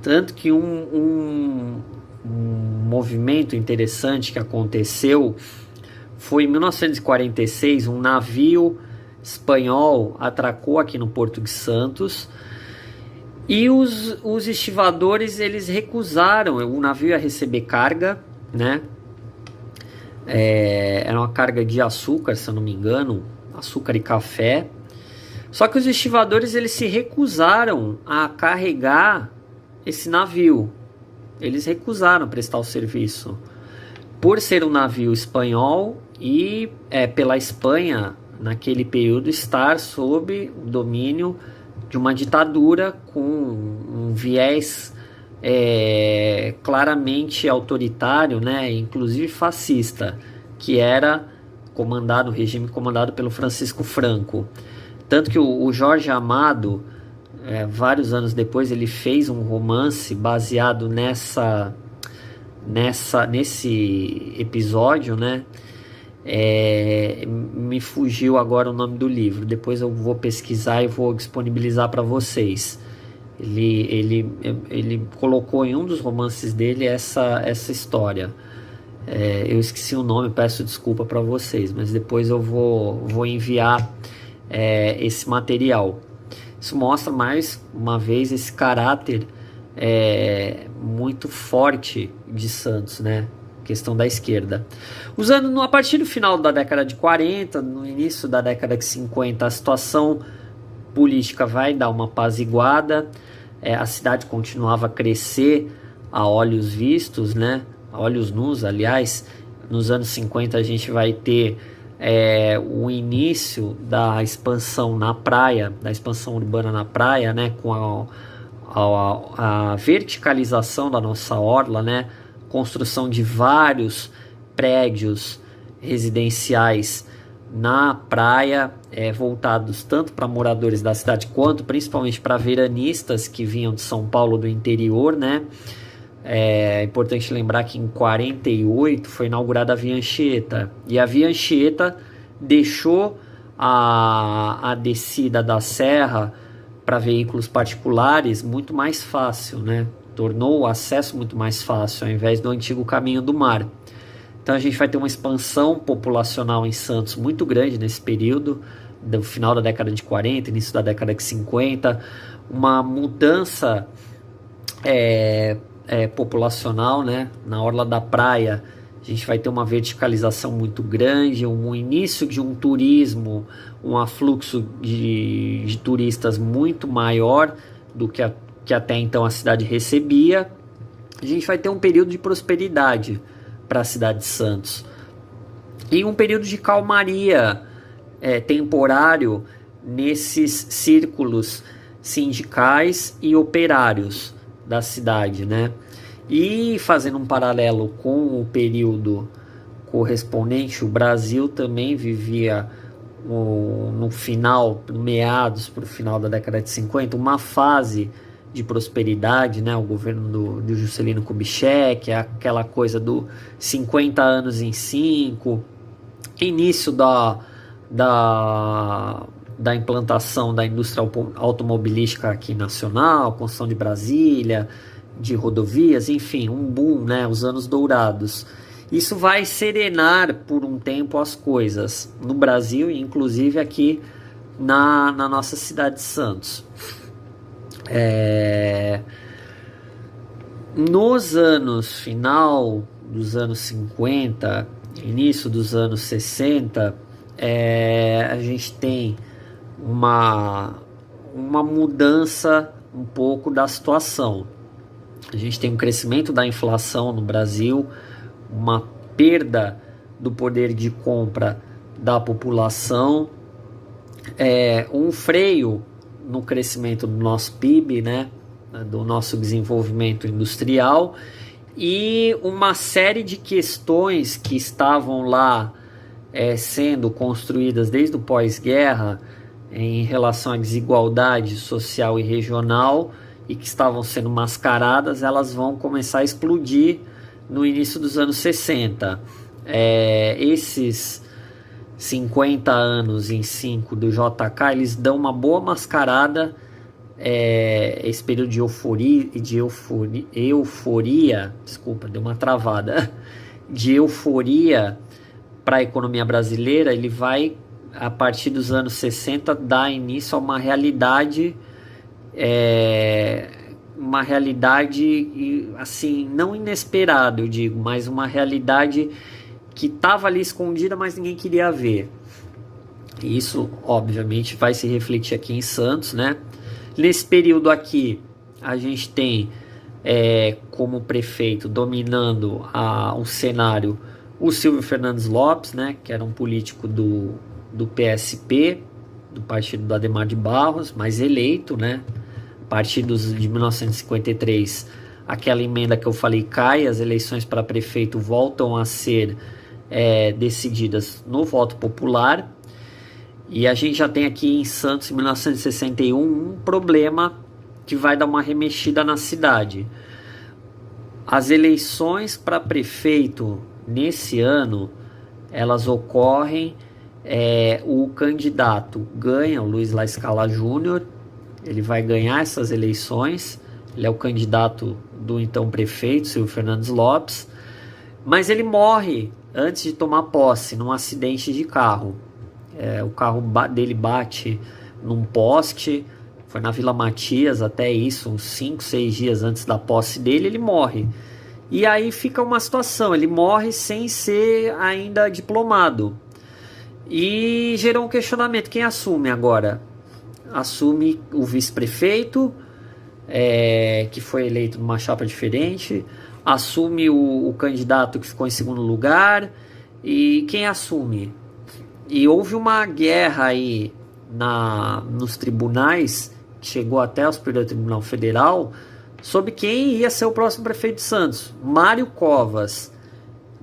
Speaker 1: Tanto que um movimento interessante que aconteceu foi em 1946, um navio espanhol atracou aqui no Porto de Santos e os estivadores eles recusaram. O navio ia receber carga, né? Era uma carga de açúcar, se eu não me engano, açúcar e café. Só que os estivadores eles se recusaram a carregar esse navio. Eles recusaram prestar o serviço por ser um navio espanhol e pela Espanha naquele período estar sob o domínio de uma ditadura com um viés claramente autoritário, né, inclusive fascista, que era o regime comandado pelo Francisco Franco. Tanto que o Jorge Amado, vários anos depois, ele fez um romance baseado nesse episódio, né? Me fugiu agora o nome do livro, depois eu vou pesquisar e vou disponibilizar para vocês. Ele colocou em um dos romances dele essa história. Eu esqueci o nome, peço desculpa para vocês, mas depois eu vou enviar esse material. Isso mostra mais uma vez esse caráter muito forte de Santos, né? Questão da esquerda. A partir do final da década de 40, no início da década de 50, a situação política vai dar uma apaziguada. A cidade continuava a crescer a olhos vistos, né? A olhos nus, aliás. Nos anos 50 a gente vai ter o início da expansão na praia, da expansão urbana na praia, né? Com a verticalização da nossa orla, né? Construção de vários prédios residenciais na praia, voltados tanto para moradores da cidade quanto principalmente para veranistas que vinham de São Paulo do interior, né? É importante lembrar que em 48 foi inaugurada a Via Anchieta, e a Via Anchieta deixou a descida da serra para veículos particulares muito mais fácil, né? Tornou o acesso muito mais fácil, ao invés do antigo caminho do mar. Então a gente vai ter uma expansão populacional em Santos muito grande nesse período, do final da década de 40, início da década de 50, uma mudança populacional, né? Na orla da praia a gente vai ter uma verticalização muito grande, um início de um turismo, um afluxo de turistas muito maior do que até então a cidade recebia. A gente vai ter um período de prosperidade, para a cidade de Santos. E um período de calmaria temporário nesses círculos sindicais e operários da cidade, né? E fazendo um paralelo com o período correspondente, o Brasil também vivia no final, meados para o final da década de 50, uma fase de prosperidade, né? O governo do Juscelino Kubitschek, aquela coisa do 50 anos em 5, início da implantação da indústria automobilística aqui nacional, construção de Brasília, de rodovias, enfim, um boom, né? Os anos dourados. Isso vai serenar por um tempo as coisas no Brasil e inclusive aqui na nossa cidade de Santos. Nos anos final dos anos 50, início dos anos 60, a gente tem uma mudança um pouco da situação. A gente tem um crescimento da inflação no Brasil, uma perda do poder de compra da população, um freio no crescimento do nosso PIB, né, do nosso desenvolvimento industrial, e uma série de questões que estavam lá sendo construídas desde o pós-guerra em relação à desigualdade social e regional e que estavam sendo mascaradas, elas vão começar a explodir no início dos anos 60. Esses 50 anos em 5 do JK, eles dão uma boa mascarada, esse período de euforia, desculpa, deu uma travada, de euforia para a economia brasileira. Ele vai, a partir dos anos 60, dar início a uma realidade, assim, não inesperada, eu digo, mas uma realidade que estava ali escondida, mas ninguém queria ver. E isso, obviamente, vai se refletir aqui em Santos, né? Nesse período aqui, a gente tem como prefeito dominando um cenário o Silvio Fernandes Lopes, né? Que era um político do PSP, do partido do Adhemar de Barros, mas eleito, né? A partir de 1953, aquela emenda que eu falei cai, as eleições para prefeito voltam a ser decididas no voto popular. E a gente já tem aqui em Santos, em 1961, um problema que vai dar uma remexida na cidade. As eleições para prefeito nesse ano, elas ocorrem, o candidato ganha, o Luiz La Scala Júnior, ele vai ganhar essas eleições, ele é o candidato do então prefeito, Silvio Fernandes Lopes, mas ele morre antes de tomar posse, num acidente de carro. O carro dele bate num poste, foi na Vila Matias, até isso, uns 5, 6 dias antes da posse dele, ele morre. E aí fica uma situação, ele morre sem ser ainda diplomado. E gerou um questionamento, quem assume agora? Assume o vice-prefeito, que foi eleito numa chapa diferente, assume o candidato que ficou em segundo lugar, e quem assume? E houve uma guerra aí nos tribunais, que chegou até o Superior Tribunal Federal, sobre quem ia ser o próximo prefeito de Santos. Mário Covas,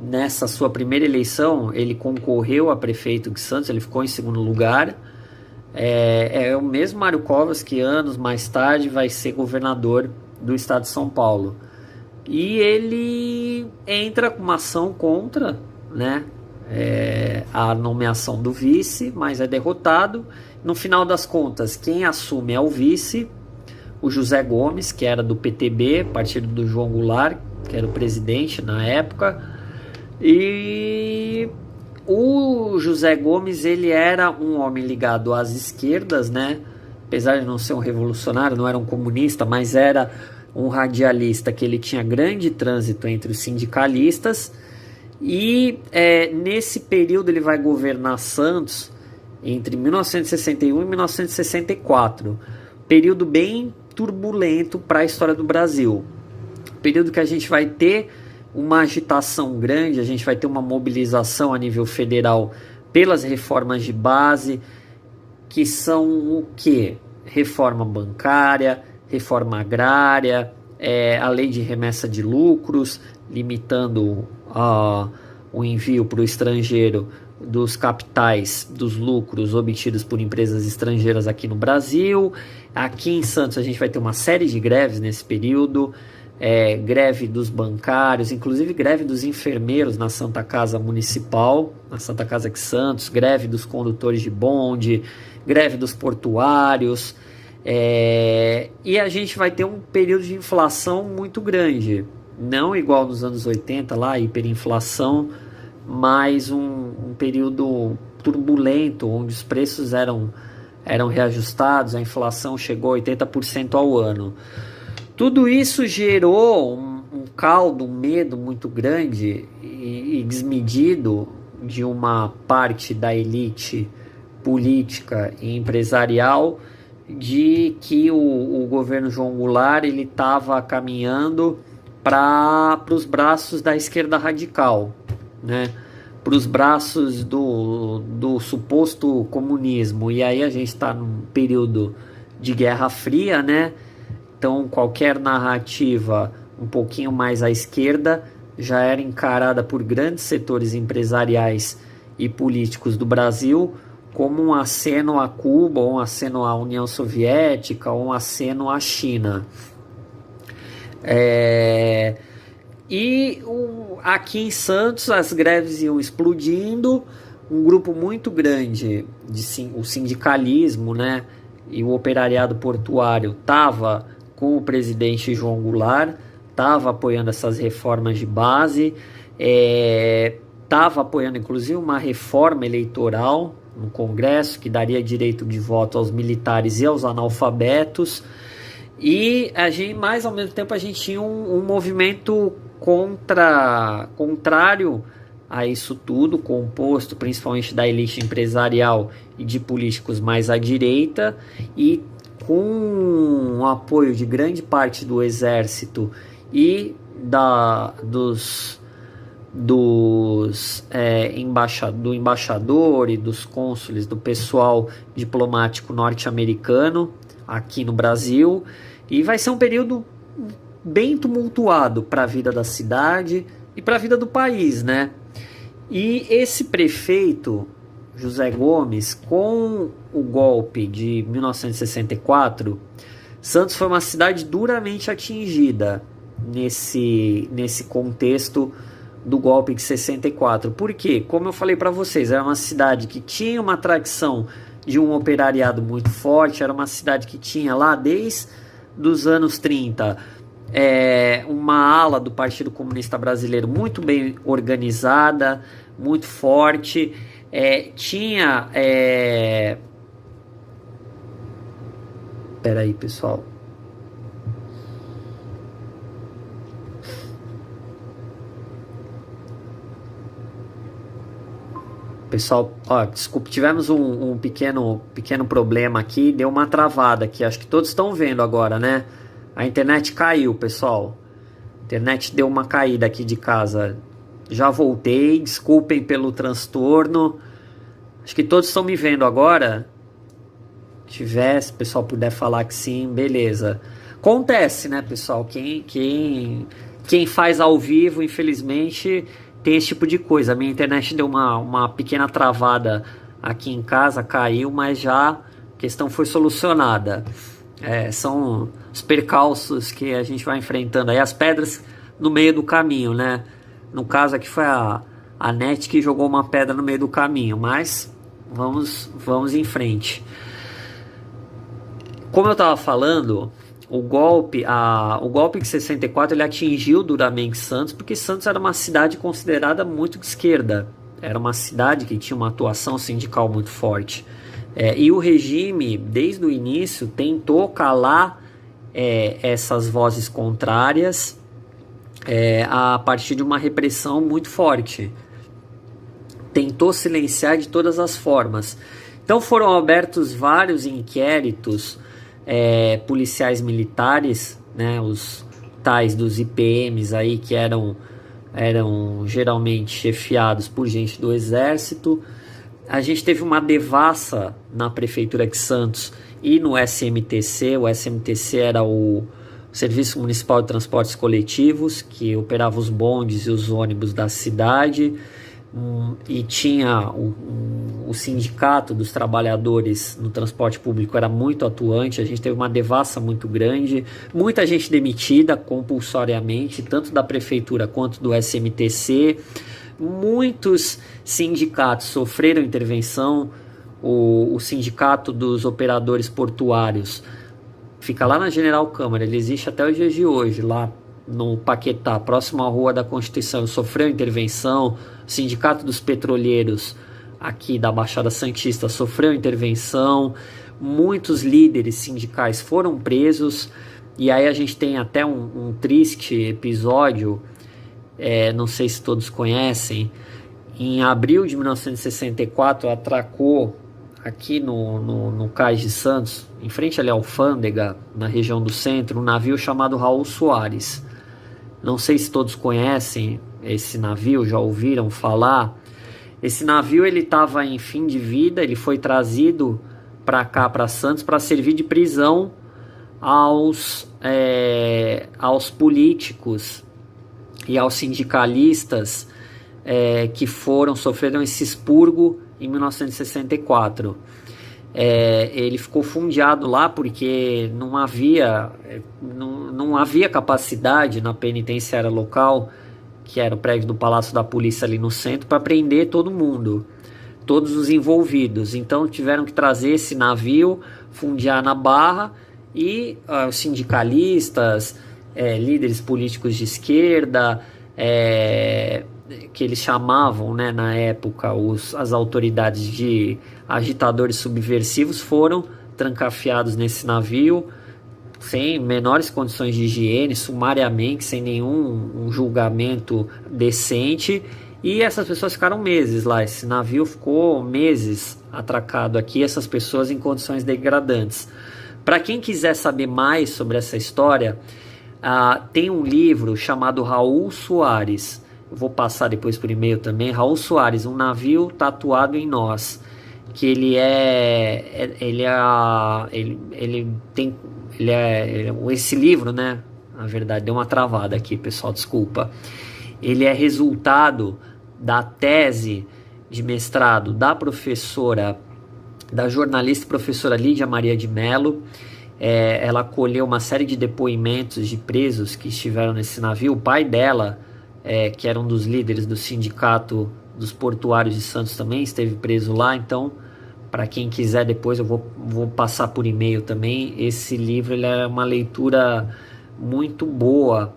Speaker 1: nessa sua primeira eleição, ele concorreu a prefeito de Santos, ele ficou em segundo lugar. É o mesmo Mário Covas que anos mais tarde vai ser governador do estado de São Paulo. E ele entra com uma ação contra, né, a nomeação do vice, mas é derrotado. No final das contas, quem assume é o vice, o José Gomes, que era do PTB, partido do João Goulart, que era o presidente na época. E o José Gomes, ele era um homem ligado às esquerdas, né? Apesar de não ser um revolucionário, não era um comunista, mas era um radialista que ele tinha grande trânsito entre os sindicalistas. E nesse período ele vai governar Santos entre 1961 e 1964. Período bem turbulento para a história do Brasil. Período que a gente vai ter uma agitação grande, a gente vai ter uma mobilização a nível federal pelas reformas de base, que são o quê? Reforma bancária, reforma agrária, a lei de remessa de lucros, limitando o envio para o estrangeiro dos capitais, dos lucros obtidos por empresas estrangeiras aqui no Brasil. Aqui em Santos a gente vai ter uma série de greves nesse período, greve dos bancários, inclusive greve dos enfermeiros na Santa Casa Municipal, na Santa Casa de Santos, greve dos condutores de bonde, greve dos portuários, e a gente vai ter um período de inflação muito grande, não igual nos anos 80, lá, hiperinflação, mas um período turbulento, onde os preços eram reajustados, a inflação chegou a 80% ao ano. Tudo isso gerou um caldo, um medo muito grande e desmedido de uma parte da elite política e empresarial, de que o governo João Goulart ele estava caminhando para os braços da esquerda radical, né? Para os braços do suposto comunismo. E aí a gente está num período de Guerra Fria, né? Então qualquer narrativa um pouquinho mais à esquerda já era encarada por grandes setores empresariais e políticos do Brasil como um aceno a Cuba, ou um aceno à União Soviética, ou um aceno à China. Aqui em Santos as greves iam explodindo, um grupo muito grande, o sindicalismo, né, e o operariado portuário estava com o presidente João Goulart, estava apoiando essas reformas de base, estava apoiando inclusive uma reforma eleitoral no Congresso que daria direito de voto aos militares e aos analfabetos. E mais ao mesmo tempo a gente tinha um movimento contrário a isso tudo, composto principalmente da elite empresarial e de políticos mais à direita, e com o apoio de grande parte do exército e do embaixador e dos cônsules, do pessoal diplomático norte-americano aqui no Brasil. E vai ser um período bem tumultuado para a vida da cidade e para a vida do país, né? E esse prefeito, José Gomes, com o golpe de 1964, Santos foi uma cidade duramente atingida nesse contexto do golpe de 64. Por quê? Como eu falei para vocês, era uma cidade que tinha uma tradição de um operariado muito forte, era uma cidade que tinha lá desde os anos 30 uma ala do Partido Comunista Brasileiro muito bem organizada, muito forte, tinha... Peraí, pessoal. Pessoal, desculpe, tivemos um pequeno problema aqui, deu uma travada aqui, acho que todos estão vendo agora, né? A internet caiu, pessoal. A internet deu uma caída aqui de casa. Já voltei, desculpem pelo transtorno. Acho que todos estão me vendo agora. Se o pessoal puder falar que sim, beleza. Acontece, né, pessoal? Quem faz ao vivo, infelizmente, tem esse tipo de coisa. A minha internet deu uma pequena travada aqui em casa, caiu, mas já a questão foi solucionada. São os percalços que a gente vai enfrentando aí, as pedras no meio do caminho, né? No caso aqui foi a NET que jogou uma pedra no meio do caminho, mas vamos em frente. Como eu estava falando, o golpe de 64 ele atingiu duramente Santos, porque Santos era uma cidade considerada muito de esquerda, era uma cidade que tinha uma atuação sindical muito forte, e o regime desde o início tentou calar essas vozes contrárias a partir de uma repressão muito forte, tentou silenciar de todas as formas. Então foram abertos vários inquéritos policiais militares, né, os tais dos IPMs aí, que eram eram geralmente chefiados por gente do exército. A gente teve uma devassa na Prefeitura de Santos e no SMTC. O SMTC era o Serviço Municipal de Transportes Coletivos, que operava os bondes e os ônibus da cidade, e tinha o sindicato dos trabalhadores no transporte público, era muito atuante. A gente teve uma devassa muito grande, muita gente demitida compulsoriamente, tanto da prefeitura quanto do SMTC. Muitos sindicatos sofreram intervenção. O sindicato dos operadores portuários fica lá na General Câmara, ele existe até os dias de hoje, lá no Paquetá, próximo à Rua da Constituição, sofreu intervenção. O Sindicato dos Petroleiros, aqui da Baixada Santista, sofreu intervenção. Muitos líderes sindicais foram presos, e aí a gente tem até um triste episódio, não sei se todos conhecem. Em abril de 1964, atracou aqui no Cais de Santos, em frente ali à Alfândega, na região do centro, um navio chamado Raul Soares. Não sei se todos conhecem esse navio, já ouviram falar. Esse navio ele estava em fim de vida, ele foi trazido para cá, para Santos, para servir de prisão aos políticos e aos sindicalistas que sofreram esse expurgo em 1964. Ele ficou fundeado lá porque não havia capacidade na penitenciária local, que era o prédio do Palácio da Polícia ali no centro, para prender todo mundo, todos os envolvidos. Então tiveram que trazer esse navio, fundear na Barra, e os sindicalistas, líderes políticos de esquerda, que eles chamavam, né, na época, as autoridades de agitadores subversivos, foram trancafiados nesse navio sem menores condições de higiene, sumariamente, sem nenhum julgamento decente, e essas pessoas ficaram meses lá. Esse navio ficou meses atracado aqui, essas pessoas em condições degradantes. Para quem quiser saber mais sobre essa história, tem um livro chamado Raul Soares. Eu vou passar depois por e-mail também. Raul Soares, um navio tatuado em nós. Que esse livro, né? Na verdade, deu uma travada aqui, pessoal, desculpa. Ele é resultado da tese de mestrado da jornalista e professora Lídia Maria de Mello. Ela colheu uma série de depoimentos de presos que estiveram nesse navio. O pai dela, que era um dos líderes do sindicato dos portuários de Santos, também esteve preso lá. Então, para quem quiser, depois eu vou passar por e-mail também. Esse livro ele é uma leitura muito boa,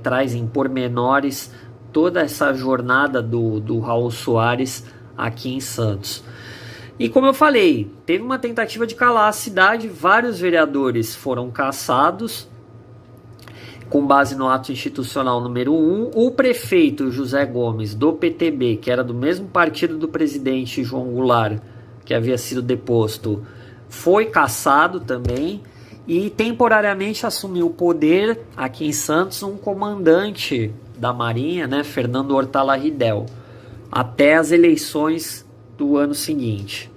Speaker 1: traz em pormenores toda essa jornada do Raul Soares aqui em Santos. E como eu falei, teve uma tentativa de calar a cidade, vários vereadores foram cassados com base no ato institucional número 1, o prefeito José Gomes, do PTB, que era do mesmo partido do presidente João Goulart, que havia sido deposto, foi cassado também, e temporariamente assumiu o poder aqui em Santos um comandante da Marinha, né, Fernando Hortala-Ridel, até as eleições do ano seguinte.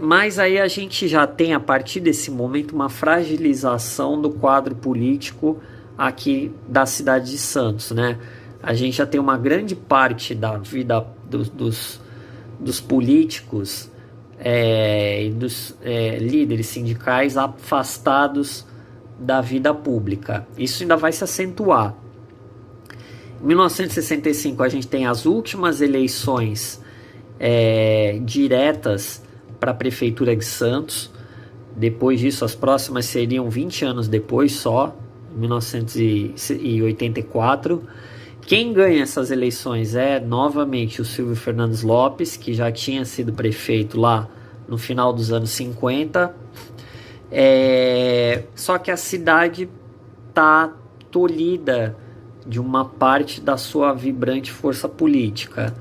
Speaker 1: Mas aí a gente já tem, a partir desse momento, uma fragilização do quadro político aqui da cidade de Santos, né? A gente já tem uma grande parte da vida dos políticos e dos líderes sindicais afastados da vida pública. Isso ainda vai se acentuar. Em 1965 a gente tem as últimas eleições diretas para a Prefeitura de Santos. Depois disso, as próximas seriam 20 anos depois só, em 1984. Quem ganha essas eleições é novamente o Silvio Fernandes Lopes, que já tinha sido prefeito lá no final dos anos 50. Só que a cidade está tolhida de uma parte da sua vibrante força política.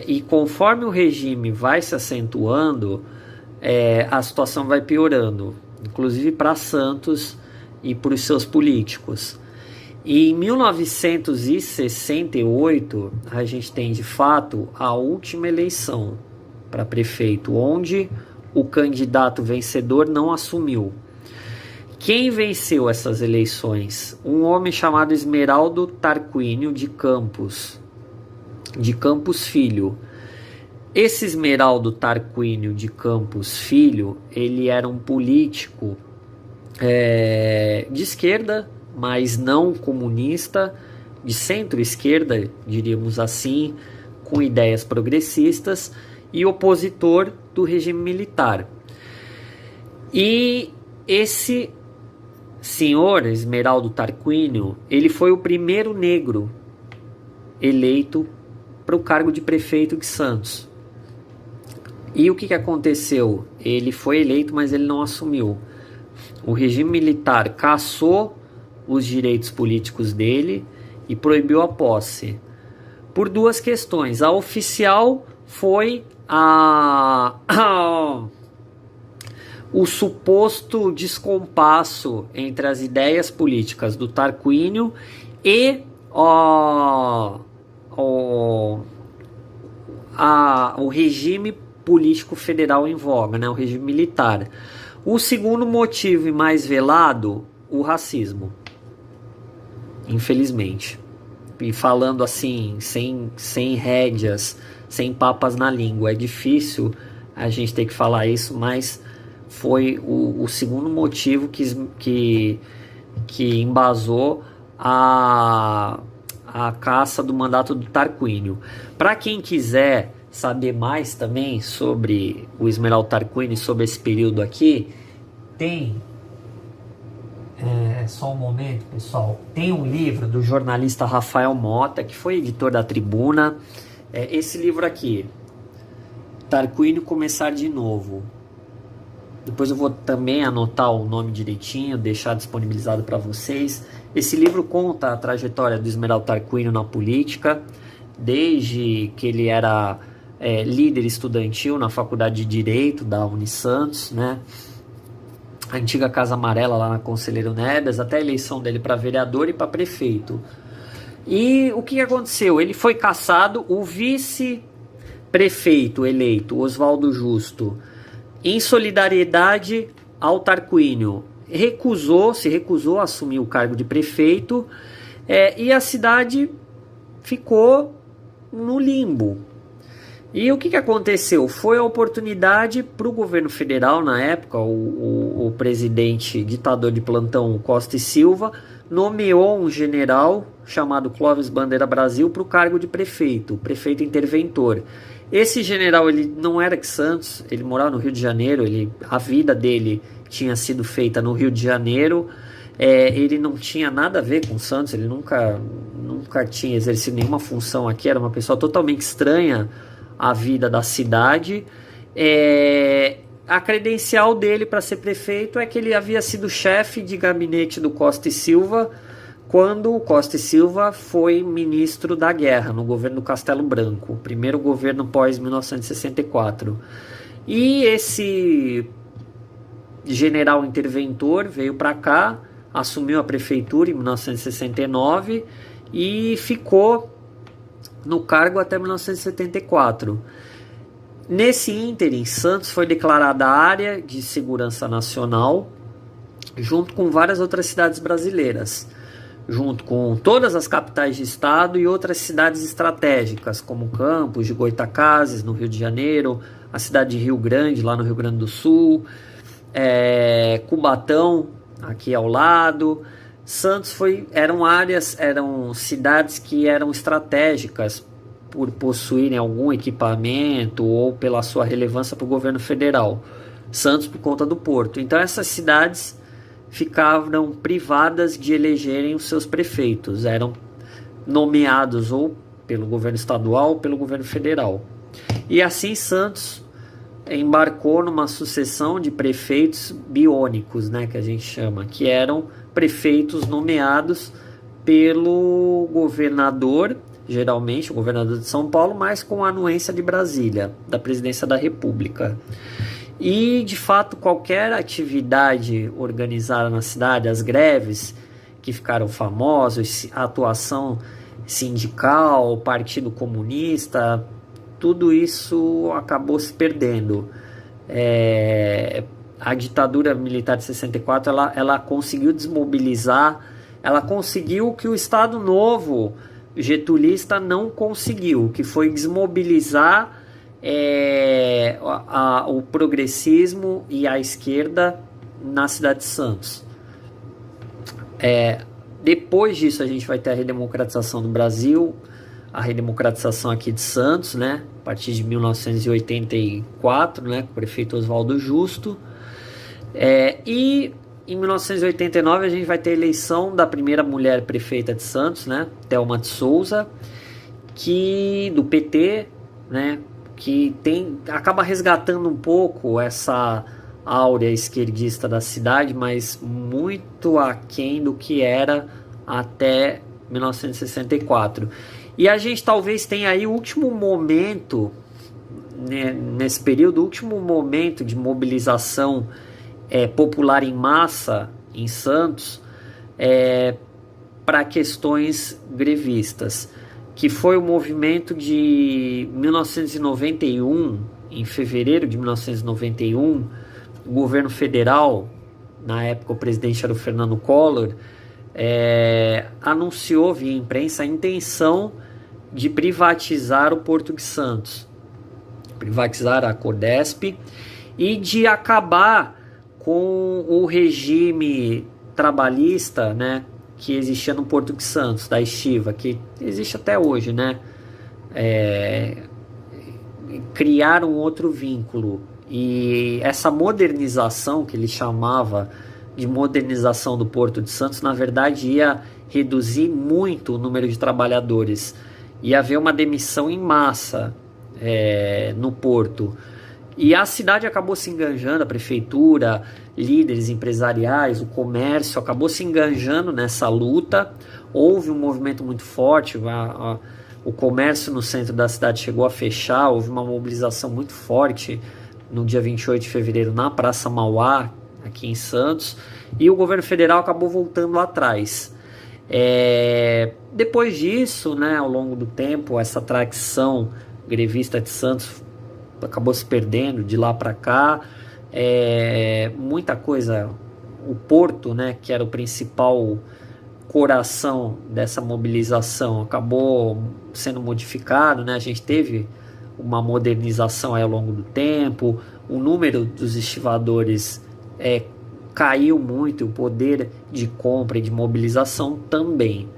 Speaker 1: E conforme o regime vai se acentuando, a situação vai piorando, inclusive para Santos e para os seus políticos. E em 1968, a gente tem de fato a última eleição para prefeito, onde o candidato vencedor não assumiu. Quem venceu essas eleições? Um homem chamado Esmeraldo Tarquínio de Campos Filho. Esse Esmeraldo Tarquínio de Campos Filho, ele era um político de esquerda, mas não comunista, de centro-esquerda, diríamos assim, com ideias progressistas e opositor do regime militar. E esse senhor, Esmeraldo Tarquínio, ele foi o primeiro negro eleito para o cargo de prefeito de Santos. E o que aconteceu? Ele foi eleito, mas ele não assumiu. O regime militar cassou os direitos políticos dele e proibiu a posse. Por duas questões. A oficial foi o suposto descompasso entre as ideias políticas do Tarquínio e o regime político federal em voga, né? O regime militar. O segundo motivo e mais velado, o racismo. Infelizmente. E falando assim, sem rédeas, sem papas na língua. É difícil a gente ter que falar isso, mas foi o segundo motivo que embasou a caça do mandato do Tarquínio. Para quem quiser saber mais também sobre o Esmeraldo Tarquínio, sobre esse período aqui, tem... só um momento, pessoal. Tem um livro do jornalista Rafael Mota, que foi editor da Tribuna. Esse livro aqui, Tarquínio Começar de Novo. Depois eu vou também anotar o nome direitinho, deixar disponibilizado para vocês. Esse livro conta a trajetória do Esmeraldo Tarquínio na política, desde que ele era líder estudantil na Faculdade de Direito da Unisantos, né? A antiga Casa Amarela lá na Conselheiro Neves, até a eleição dele para vereador e para prefeito. E o que aconteceu? Ele foi cassado, o vice-prefeito eleito, Oswaldo Justo, em solidariedade ao Tarquínio, se recusou a assumir o cargo de prefeito, e a cidade ficou no limbo. E o que aconteceu? Foi a oportunidade para o governo federal, na época, o presidente ditador de plantão Costa e Silva nomeou um general chamado Clóvis Bandeira Brasil para o cargo de prefeito interventor. Esse general, ele não era de Santos, ele morava no Rio de Janeiro, a vida dele tinha sido feita no Rio de Janeiro, ele não tinha nada a ver com Santos, ele nunca tinha exercido nenhuma função aqui, era uma pessoa totalmente estranha à vida da cidade. A credencial dele para ser prefeito é que ele havia sido chefe de gabinete do Costa e Silva quando o Costa e Silva foi ministro da guerra no governo do Castelo Branco, o primeiro governo pós-1964. E esse general interventor veio para cá, assumiu a prefeitura em 1969 e ficou no cargo até 1974. Nesse ínterim, Santos foi declarada área de segurança nacional, junto com várias outras cidades brasileiras, junto com todas as capitais de estado e outras cidades estratégicas, como Campos de Goytacazes, no Rio de Janeiro, a cidade de Rio Grande, lá no Rio Grande do Sul, Cubatão, aqui ao lado. Santos eram cidades que eram estratégicas por possuírem algum equipamento ou pela sua relevância para o governo federal. Santos por conta do porto. Então essas cidades ficavam privadas de elegerem os seus prefeitos, eram nomeados ou pelo governo estadual ou pelo governo federal. E assim Santos embarcou numa sucessão de prefeitos biônicos, né, que a gente chama, que eram prefeitos nomeados pelo governador, geralmente o governador de São Paulo, mas com a anuência de Brasília, da presidência da República. E, de fato, qualquer atividade organizada na cidade, as greves que ficaram famosos, a atuação sindical, Partido Comunista, tudo isso acabou se perdendo. A ditadura militar de 64, ela conseguiu desmobilizar, ela conseguiu o que o Estado Novo getulista não conseguiu, que foi desmobilizar o progressismo e a esquerda na cidade de Santos. Depois disso a gente vai ter a redemocratização do Brasil, a redemocratização aqui de Santos, né, a partir de 1984, né, com o prefeito Oswaldo Justo, e em 1989 a gente vai ter a eleição da primeira mulher prefeita de Santos, né, Thelma de Souza, do PT, né, que acaba resgatando um pouco essa áurea esquerdista da cidade, mas muito aquém do que era até 1964. E a gente talvez tenha aí o último momento, né, nesse período, o último momento de mobilização popular em massa em Santos para questões grevistas, que foi o movimento de 1991, em fevereiro de 1991, o governo federal, na época o presidente era o Fernando Collor, anunciou via imprensa a intenção de privatizar o Porto de Santos, privatizar a Codesp e de acabar com o regime trabalhista, né, que existia no Porto de Santos, da estiva, que existe até hoje, né? Criar um outro vínculo. E essa modernização, que ele chamava de modernização do Porto de Santos, na verdade ia reduzir muito o número de trabalhadores. Ia haver uma demissão em massa no Porto. E a cidade acabou se enganjando, a prefeitura, líderes empresariais, o comércio, acabou se enganjando nessa luta. Houve um movimento muito forte, o comércio no centro da cidade chegou a fechar, houve uma mobilização muito forte no dia 28 de fevereiro na Praça Mauá, aqui em Santos, e o governo federal acabou voltando lá atrás. Depois disso, né, ao longo do tempo, essa tradição grevista de Santos acabou se perdendo de lá para cá. Muita coisa, o Porto, né, que era o principal coração dessa mobilização, acabou sendo modificado, né? A gente teve uma modernização ao longo do tempo, o número dos estivadores caiu muito, o poder de compra e de mobilização também.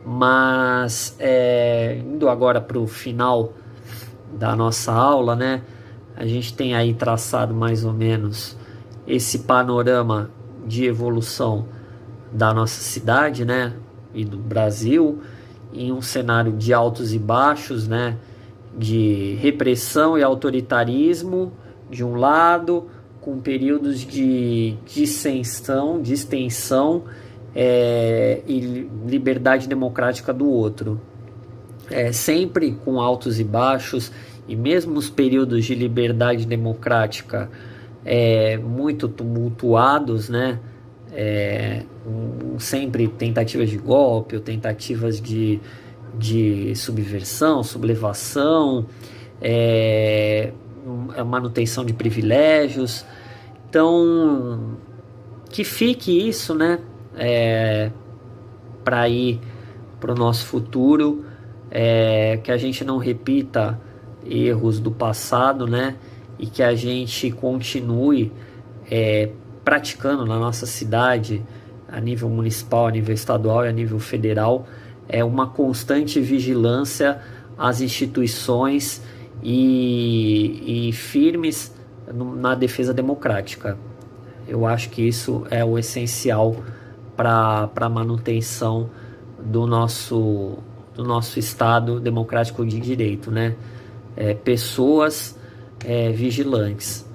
Speaker 1: Mas indo agora para o final da nossa aula, né, a gente tem aí traçado mais ou menos esse panorama de evolução da nossa cidade, né, e do Brasil, em um cenário de altos e baixos, né, de repressão e autoritarismo de um lado, com períodos de distensão e liberdade democrática do outro. Sempre com altos e baixos, e mesmo os períodos de liberdade democrática muito tumultuados, né? Sempre tentativas de golpe ou tentativas de subversão, sublevação, manutenção de privilégios. Então, que fique isso, né, para ir para o nosso futuro, que a gente não repita erros do passado, né, e que a gente continue praticando na nossa cidade, a nível municipal, a nível estadual e a nível federal, uma constante vigilância às instituições e firmes na defesa democrática. Eu acho que isso é o essencial para a manutenção do nosso Estado democrático de direito, né? Pessoas vigilantes,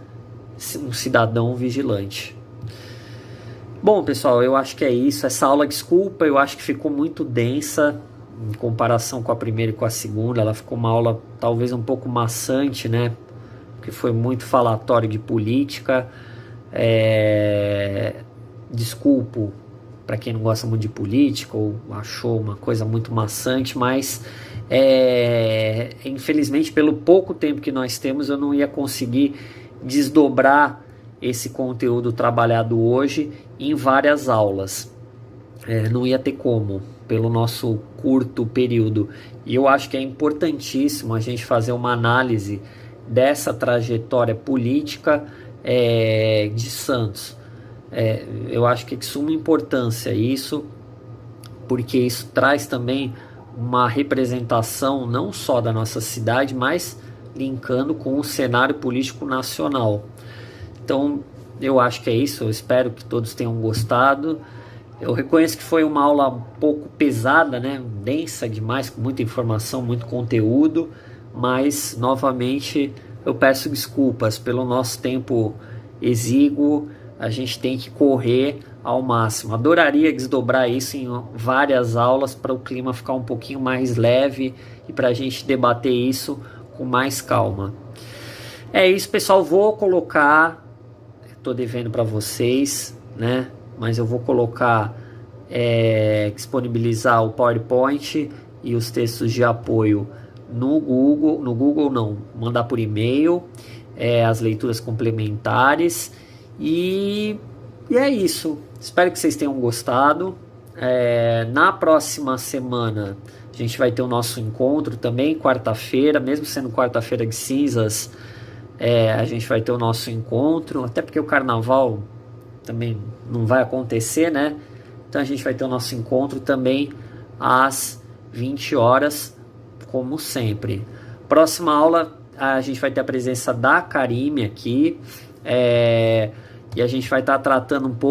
Speaker 1: um cidadão vigilante. Bom, pessoal, eu acho que é isso. Essa aula, desculpa, eu acho que ficou muito densa em comparação com a primeira e com a segunda. Ela ficou uma aula talvez um pouco maçante, né? Porque foi muito falatório de política. Desculpo para quem não gosta muito de política ou achou uma coisa muito maçante, mas infelizmente pelo pouco tempo que nós temos eu não ia conseguir desdobrar esse conteúdo trabalhado hoje em várias aulas. Não ia ter como, pelo nosso curto período. E eu acho que é importantíssimo a gente fazer uma análise dessa trajetória política de Santos. Eu acho que é de suma importância isso, porque isso traz também uma representação não só da nossa cidade, mas linkando com o cenário político nacional. Então, eu acho que é isso. Eu espero que todos tenham gostado. Eu reconheço que foi uma aula um pouco pesada, né? Densa demais, com muita informação, muito conteúdo, mas, novamente, eu peço desculpas pelo nosso tempo exíguo. A gente tem que correr ao máximo. Adoraria desdobrar isso em várias aulas para o clima ficar um pouquinho mais leve e para a gente debater isso com mais calma. É isso, pessoal. Vou colocar, estou devendo para vocês, né? Mas eu vou colocar, disponibilizar o PowerPoint e os textos de apoio no Google não, mandar por e-mail, as leituras complementares e é isso. Espero que vocês tenham gostado. Na próxima semana a gente vai ter o nosso encontro também, quarta-feira, mesmo sendo quarta-feira de cinzas, a gente vai ter o nosso encontro, até porque o carnaval também não vai acontecer, né? Então a gente vai ter o nosso encontro também às 20 horas, como sempre. Próxima aula a gente vai ter a presença da Karime aqui, e a gente vai estar tratando um pouco